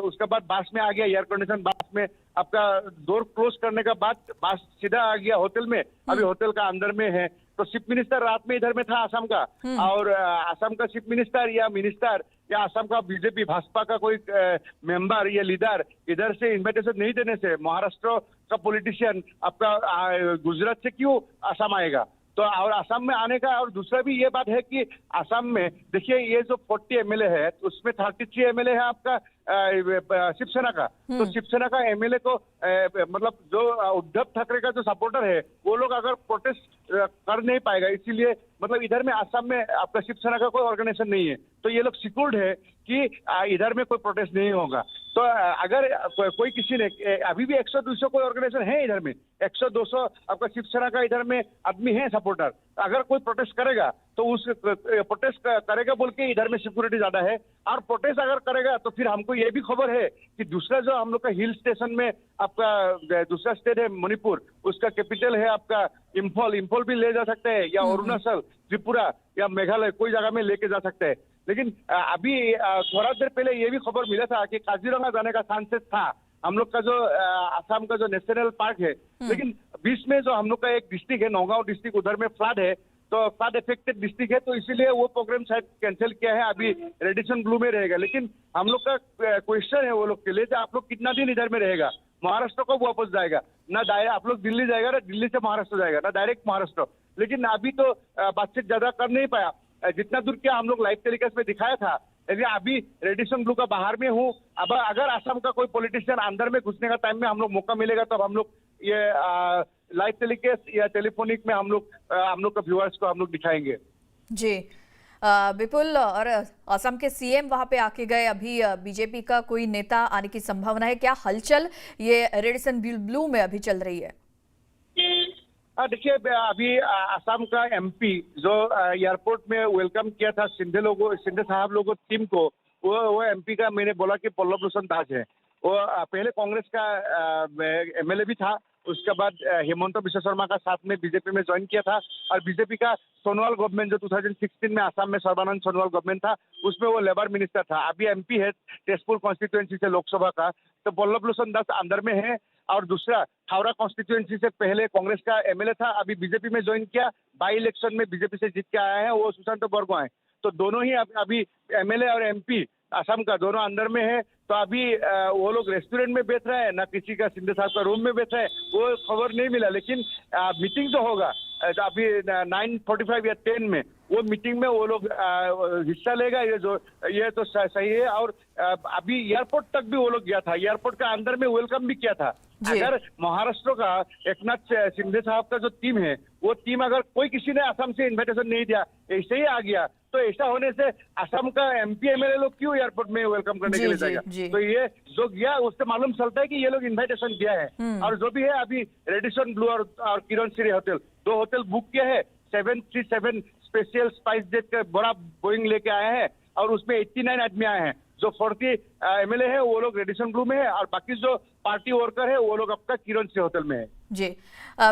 उसके बाद बस में आ गया, एयर कंडीशन बस में आपका डोर क्लोज करने का बाद बस सीधा आ गया होटल में, अभी होटल का अंदर में है। तो चीफ मिनिस्टर रात में इधर में था असम का, और असम का चीफ मिनिस्टर या मिनिस्टर या असम का बीजेपी भाजपा का कोई मेंबर या लीडर इधर से इन्विटेशन नहीं देने से महाराष्ट्र का पॉलिटिशियन आपका गुजरात से क्यों असम आएगा? तो और असम में आने का, और दूसरा भी ये बात है कि असम में देखिए ये जो 40 एमएलए है उसमें 33 एमएलए है आपका शिवसेना का। तो शिवसेना का एमएलए को मतलब जो उद्धव ठाकरे का जो सपोर्टर है वो लोग अगर प्रोटेस्ट कर नहीं पाएगा, इसीलिए मतलब इधर में असम में आपका शिवसेना का कोई ऑर्गेनाइजेशन नहीं है, तो ये लोग सिक्योर्ड है कि इधर में कोई प्रोटेस्ट नहीं होगा। तो अगर कोई किसी ने अभी भी 100-200 कोई ऑर्गेनाइजेशन है इधर में, 100-200 आपका शिवसेना का इधर में आदमी है सपोर्टर, अगर कोई प्रोटेस्ट करेगा तो उस प्रोटेस्ट करेगा बोल के इधर में सिक्योरिटी ज्यादा है, और प्रोटेस्ट अगर करेगा तो फिर हमको ये भी खबर है कि दूसरा जो हम लोग का हिल स्टेशन में आपका दूसरा स्टेट है मणिपुर, उसका कैपिटल है आपका इम्फॉल भी ले जा सकते हैं, या अरुणाचल, त्रिपुरा या मेघालय कोई जगह में लेके जा सकते हैं। लेकिन अभी थोड़ा देर पहले ये भी खबर मिला था कि काजीरंगा जाने का चांसेस था, हम लोग का जो असम का जो नेशनल पार्क है, लेकिन बीच में जो हम लोग का एक डिस्ट्रिक्ट है नौगांव डिस्ट्रिक्ट, उधर में फ्लड है, तो फ्लड इफेक्टेड डिस्ट्रिक्ट है, तो इसीलिए वो प्रोग्राम शायद कैंसिल किया है, अभी रेडिशन ब्लू में रहेगा। लेकिन हम लोग का क्वेश्चन है वो लोग के लिए कि आप लोग कितना दिन इधर में रहेगा, महाराष्ट्र कब वापस जाएगा? ना डायरेक्ट आप लोग दिल्ली जाएगा ना दिल्ली से महाराष्ट्र जाएगा, ना डायरेक्ट महाराष्ट्र। लेकिन अभी तो बातचीत ज्यादा कर नहीं पाया, जितना दूर क्या हम लोग लाइव टेलीकास्ट में दिखाया था। लेकिन अभी रेडिशन ब्लू का बाहर में हूँ, अब अगर असम का कोई पॉलिटिशियन अंदर में घुसने का टाइम में हम लोग मौका मिलेगा तब हम लोग ये लाइव टेलीकास्ट या टेलीफोनिक में हम लोग का व्यूअर्स को हम लोग दिखाएंगे। जी विपुल, और असम के सीएम वहां पे आके गए, अभी बीजेपी का कोई नेता आने की संभावना है क्या? हलचल ये रेडिसन ब्लू में अभी चल रही है? देखिए अभी असम का एमपी जो एयरपोर्ट में वेलकम किया था शिंदे साहब लोगों टीम को, वो एमपी का मैंने बोला कि पल्लव लोचन दास है। वो पहले कांग्रेस का एमएलए भी था, उसके बाद हेमंत बिश्व शर्मा का साथ में बीजेपी में ज्वाइन किया था, और बीजेपी का सोनोवाल गवर्नमेंट जो 2016 में असम में सर्बानंद सोनोवाल गवर्नमेंट था उसमें वो लेबर मिनिस्टर था। अभी एमपी है तेजपुर कॉन्स्टिट्यूएंसी से लोकसभा का, तो पल्लव लोचन दास अंदर में है। और दूसरा हावड़ा कॉन्स्टिट्यूएंसी से पहले कांग्रेस का एमएलए था, अभी बीजेपी में ज्वाइन किया, बाई इलेक्शन में बीजेपी से जीत के आया है, वो सुशांत बरगोहाई। तो दोनों ही अभी एमएलए और एमपी असम का दोनों अंदर में है। तो अभी वो लोग रेस्टोरेंट में बैठ रहे हैं, ना किसी का शिंदे साहब का रूम में बैठ रहे हैं, वो खबर नहीं मिला। लेकिन मीटिंग जो होगा अभी 9:45 या 10 में, वो मीटिंग में वो लोग हिस्सा लेगा, ये तो सही है। और अभी एयरपोर्ट तक भी वो लोग गया था, एयरपोर्ट का अंदर में वेलकम भी किया था। अगर महाराष्ट्र का एकनाथ शिंदे साहब का जो टीम है, वो टीम अगर कोई किसी ने असम से इन्विटेशन नहीं दिया, ऐसे ही आ गया, तो ऐसा होने से असम का एमपी एमएलए लोग क्यों एयरपोर्ट में वेलकम करने के लिए जाएगा? तो ये जो गया उससे मालूम चलता है कि ये लोग इन्विटेशन दिया है। और जो भी है अभी रेडिसन ब्लू और किरण श्री होटल, 2 होटल बुक किया है, 737 स्पेशल स्पाइस जेट का बड़ा बोइंग लेके आए हैं, और उसमें 89 आदमी आए हैं। जो 40 एमएलए है वो लोग रेडिसन ब्लू में है, और बाकी जो पार्टी वर्कर है वो लोग आपका किरण श्री होटल में है। जी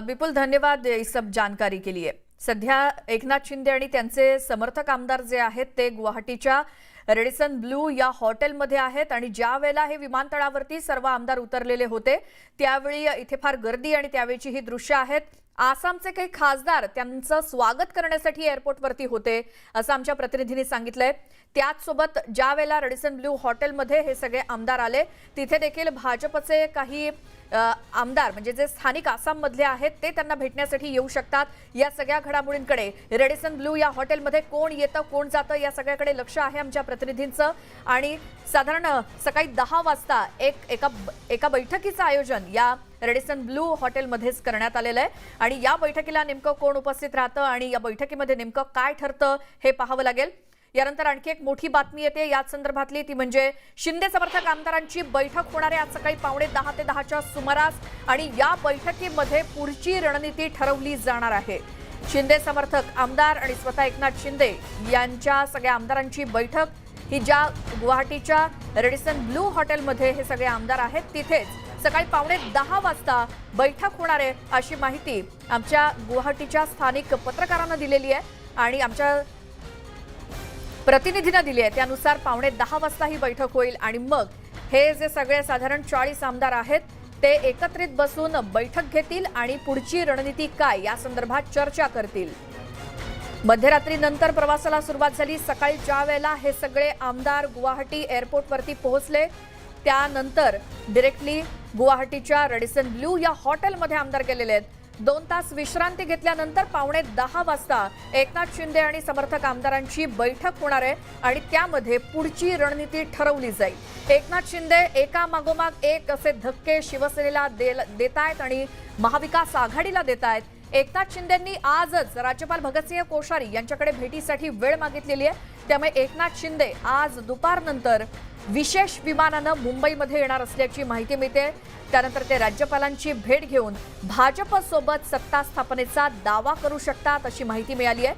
विपुल, धन्यवाद इस सब जानकारी के लिए। सध्या एकनाथ शिंदे आणि त्यांचे समर्थक आमदार जे आहेत ते गुवाहाटीच्या रेडिसन ब्लू या हॉटेलमध्ये आहेत, आणि ज्या वेळेला हे विमानतळावरती सर्व आमदार उतरलेले होते त्यावेळी इथे फार गर्दी आणि त्यावेळची ही दृश्य आहेत। आसामचे काही खासदार त्यांचं स्वागत करण्यासाठी एअरपोर्टवरती होते असं आमच्या प्रतिनिधींनी सांगितलंय। त्याचसोबत ज्या वेळेला रेडिसन ब्लू हॉटेलमध्ये हे सगळे आमदार आले तिथे देखील भाजपचे काही आमदार म्हणजे जे स्थानिक आसाममधले आहेत ते त्यांना भेटण्यासाठी येऊ शकतात. या सगळ्या घडामोडींकडे रेडिसन ब्लू या हॉटेलमध्ये कोण येतं कोण जातं या सगळ्याकडे लक्ष आहे आमच्या प्रतिनिधींचं. आणि साधारण सकाळी 10 वाजता एका बैठकीचं आयोजन या रेडिसन ब्लू हॉटेलमध्येच करण्यात आलेलं आहे. आणि या बैठकीला नेमकं कोण उपस्थित राहतं आणि या बैठकीमध्ये नेमकं काय ठरतं हे पाहावं लागेल. यानंतर आणखी एक मोठी बातमी येते याच संदर्भातली, ती म्हणजे शिंदे समर्थक आमदारांची बैठक होणार आहे आज सकाळी 9:45 ते 10च्या सुमारास. आणि या बैठकीमध्ये पुढची रणनीती ठरवली जाणार आहे. शिंदे समर्थक आमदार आणि स्वतः एकनाथ शिंदे यांच्या सगळ्या आमदारांची बैठक ही ज्या गुवाहाटीच्या रेडिसन ब्लू हॉटेलमध्ये हे सगळे आमदार आहेत तिथेच सकाळी 9:45 वाजता बैठक होणार आहे अशी माहिती आमच्या गुवाहाटीच्या स्थानिक पत्रकारांना दिलेली आहे आणि आमच्या प्रतिनिधींना दिली आहे. त्यानुसार 9:45 वाजता ही बैठक होईल आणि मग हे जे सगळे साधारण 40 आमदार आहेत ते एकत्रित बसून बैठक घेतील आणि पुढची रणनीती काय या संदर्भात चर्चा करतील. मध्यरात्रीनंतर प्रवासाला सुरुवात झाली. सकाळी ज्या वेळेला हे सगळे आमदार गुवाहाटी एअरपोर्टवरती पोहोचले त्यानंतर डिरेक्टली गुवाहाटीच्या रेडिसन ब्लू या हॉटेलमध्ये आमदार गेलेले आहेत. 2 तास विश्रांती घेतल्यानंतर 9:45 वाजता एकनाथ शिंदे आणि समर्थक आमदारांची बैठक होणार आहे आणि त्यामध्ये पुढची रणनीती ठरवली जाईल. एकनाथ शिंदे एकामागोमाग एक असे धक्के शिवसेनेला देत आहेत आणि महाविकास आघाडीला देत आहेत. एकनाथ शिंदेंनी आजच राज्यपाल भगतसिंह कोश्यारी यांच्याकडे भेटीसाठी वेळ मागितलेली आहे. त्यामुळे एकनाथ शिंदे आज दुपारनंतर विशेष विमानानं मुंबईमध्ये येणार असल्याची माहिती मिळते. त्यानंतर ते राज्यपालांची भेट घेऊन भाजपसोबत सत्ता स्थापनेचा दावा करू शकतात अशी माहिती मिळाली आहे.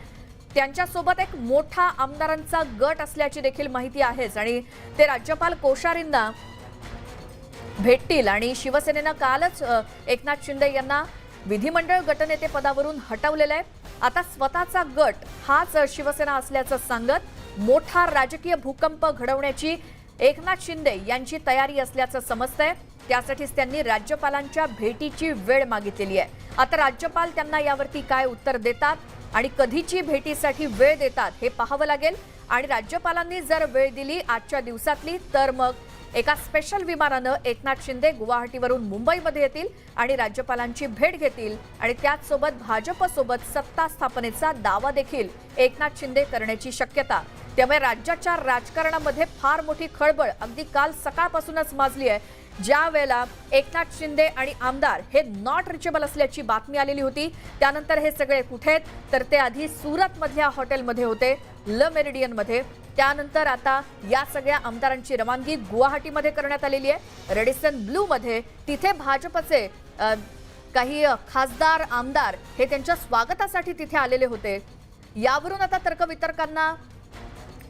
त्यांच्यासोबत एक मोठा आमदारांचा गट असल्याची देखील माहिती आहेच आणि ते राज्यपाल कोश्यारींना भेटतील. आणि शिवसेनेनं कालच एकनाथ शिंदे यांना विधिमंडळ गटनेते पदावरून हटवलेलं आहे. आता स्वतःचा गट हाच शिवसेना असल्याचं सांगत मोठा राजकीय भूकंप घडवण्याची एकनाथ शिंदे यांची तयारी असल्याचं समजतंय. त्यासाठीच त्यांनी राज्यपालांच्या भेटीची वेळ मागितलेली आहे. आता राज्यपाल त्यांना यावरती काय उत्तर देतात आणि कधीची भेटीसाठी वेळ देतात हे पाहावं लागेल. आणि राज्यपालांनी जर वेळ दिली आजच्या दिवसातली तर मग एका स्पेशल विमानानं एकनाथ शिंदे गुवाहाटीवरून मुंबईमध्ये येतील आणि राज्यपालांची भेट घेतील आणि त्याचसोबत भाजपसोबत सत्ता स्थापनेचा दावा देखील एकनाथ शिंदे करण्याची शक्यता. त्यामुळे राज्याच्या राजकारणामध्ये फार मोठी खळबळ अगदी काल सकाळपासूनच माजली आहे. ज्या वेळेला एकनाथ शिंदे आणि आमदार हे नॉट रिचेबल असल्याची बातमी आलेली होती त्यानंतर हे सगळे कुठे आहेत तर ते आधी सुरतमधल्या हॉटेलमध्ये होते ल मेरिडियनमध्ये. त्यानंतर आता या सगळ्या आमदारांची रवानगी गुवाहाटीमध्ये करण्यात आलेली आहे रेडिसन ब्लू मध्ये. तिथे भाजपचे काही खासदार आमदार हे त्यांच्या स्वागतासाठी तिथे आलेले होते. यावरून आता तर्कवितर्कांना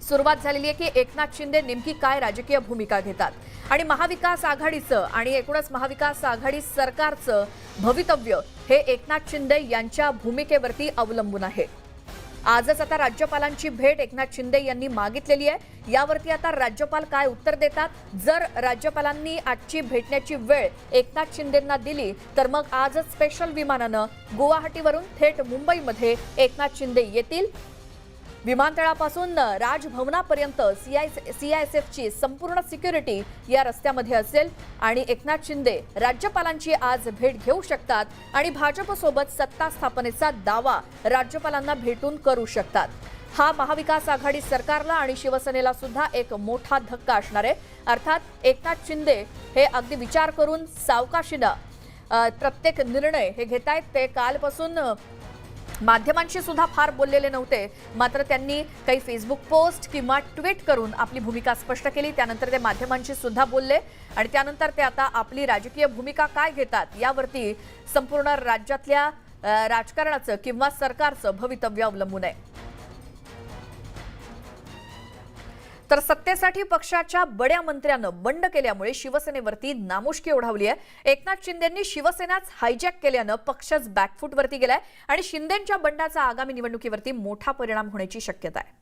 सुरुवात झालेली आहे की एकनाथ शिंदे नेमकी काय राजकीय भूमिका घेतात आणि महाविकास आघाडीचं आणि एकूणच महाविकास आघाडी सरकारचं भवितव्य हे एकनाथ शिंदे यांच्या भूमिकेवरती अवलंबून आहे. आजच आता राज्यपालांची भेट एकनाथ शिंदे यांनी मागितलेली आहे. यावरती आता राज्यपाल काय उत्तर देतात. जर राज्यपालांनी आजची भेटण्याची वेळ एकनाथ शिंदेंना दिली तर मग आजच स्पेशल विमानानं गुवाहाटीवरून थेट मुंबईमध्ये एकनाथ शिंदे येतील. विमानतळापासून राजभवनापर्यंत CISFची संपूर्ण सिक्युरिटी या रस्त्यामध्ये असेल आणि एकनाथ शिंदे राज्यपालांची आज भेट घेऊ शकतात आणि भाजपसोबत सत्ता स्थापनेचा दावा राज्यपालांना भेटून करू शकतात. हा महाविकास आघाडी सरकारला आणि शिवसेनेला सुद्धा एक मोठा धक्का असणार आहे. अर्थात एकनाथ शिंदे हे अगदी विचार करून सावकाशीनं प्रत्येक निर्णय हे घेत आहेत. ते कालपासून माध्यमांशी सुद्धा फार बोललेले नव्हते मात्र त्यांनी काही फेसबुक पोस्ट किंवा ट्विट करून आपली भूमिका स्पष्ट केली. त्यानंतर ते माध्यमांशी सुद्धा बोलले आणि त्यानंतर ते आता आपली राजकीय भूमिका काय घेतात यावरती संपूर्ण राज्यातल्या राजकारणाचं किंवा सरकारचं भवितव्य अवलंबून आहे. तर सत्तेसाठी पक्षाच्या बड्या मंत्र्यानं बंड केल्यामुळे शिवसेनेवरती नामुष्की ओढावली आहे. एकनाथ शिंदेंनी शिवसेनाच हायजॅक केल्यानं पक्षच बॅकफूटवरती गेलाय आणि शिंदेंच्या बंडाचा आगामी निवडणुकीवरती मोठा परिणाम होण्याची शक्यता आहे.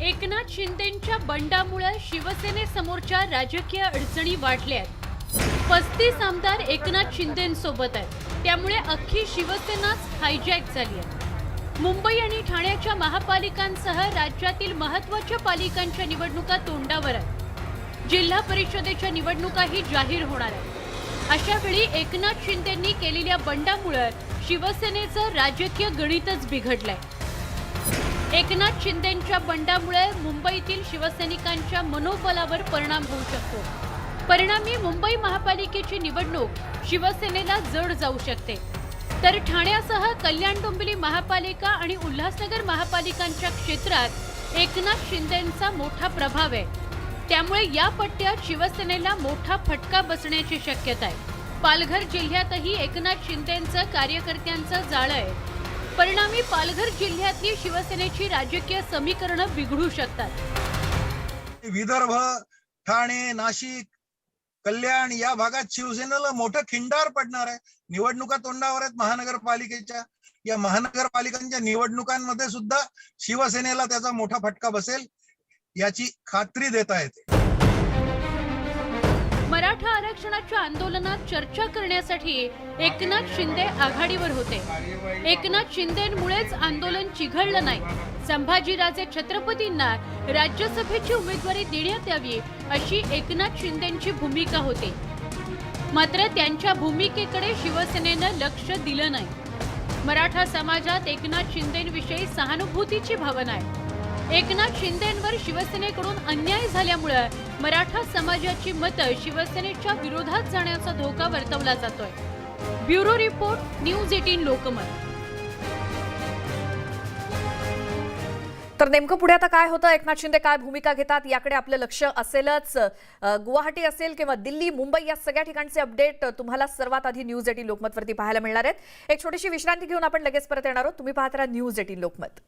एकनाथ शिंदेंच्या बंडामुळे शिवसेनेसमोरच्या राजकीय अडचणी वाढल्या आहेत. 35 आमदार एकनाथ शिंदेंसोबत आहेत. त्यामुळे अख्खी शिवसेनाच हायजॅक झाली आहे. मुंबई आणि ठाण्याच्या महापालिकांसह राज्यातील महत्त्वाच्या पालिकांच्या निवडणुका तोंडावर आहेत. जिल्हा परिषदेच्या निवडणुकाही जाहीर होणार आहेत. अशा वेळी एकनाथ शिंदेंनी केलेल्या बंडामुळे शिवसेनेचं राजकीय गणितच बिघडलंय. एकनाथ शिंदेंच्या बंडामुळे मुंबईतील शिवसैनिकांच्या मनोबलावर परिणाम होऊ शकतो. परिणामी मुंबई महापालिकेची निवडणूक शिवसेनेला जड जाऊ शकते. तर ठाण्यासह कल्याण डोंबिवली महापालिका आणि उल्हासनगर महापालिकांच्या क्षेत्रात एकनाथ शिंदेंचा मोठा प्रभाव आहे. त्यामुळे या पट्ट्यात शिवसेनेला मोठा फटका बसण्याची शक्यता आहे. पालघर जिल्ह्यातही एकनाथ शिंदेंचं कार्यकर्त्यांचं जाळं आहे. परिणामी पालघर जिल्ह्यातली शिवसेनेची राजकीय समीकरणं बिघडू शकतात. विदर्भ, ठाणे, नाशिक, कल्याण या भागात शिवसेनेला मोठं खिंडार पडणार आहे. निवडणुका तोंडावर आहेत महानगरपालिकेच्या. या महानगरपालिकांच्या निवडणुकांमध्ये सुद्धा शिवसेनेला त्याचा मोठा फटका बसेल याची खात्री देता येते. मराठा आरक्षणाच्या आंदोलनात चर्चा करण्यासाठी एकनाथ शिंदे आघाडीवर होते. एकनाथ शिंदेंमुळेच आंदोलन चिघळलं नाही. संभाजीराजे छत्रपतींना राज्यसभेची उमेदवारी देण्यात यावी अशी एकनाथ शिंदेंची भूमिका होती. मात्र त्यांच्या भूमिकेकडे शिवसेनेनं लक्ष दिलं नाही. मराठा समाजात एकनाथ शिंदेंविषयी सहानुभूतीची भावना आहे. एकनाथ शिंदेंवर शिवसेनेकडून अन्याय झाल्यामुळे मराठा समाजाची मतं शिवसेनेच्या विरोधात जाण्याचा धोका वर्तवला जातोय. ब्युरो रिपोर्ट, न्यूज 18 लोकमत. तर नेमकं पुढे आता काय होतं, एकनाथ शिंदे काय भूमिका घेतात याकडे आपलं लक्ष असेलच. गुवाहाटी असेल किंवा दिल्ली, मुंबई या सगळ्या ठिकाणचे अपडेट तुम्हाला सर्वात आधी न्यूज 18 लोकमतवरती पाहायला मिळणार आहेत. एक छोटीशी विश्रांती घेऊन आपण लगेच परत येणार आहोत. तुम्ही पाहत राहा न्यूज 18 लोकमत.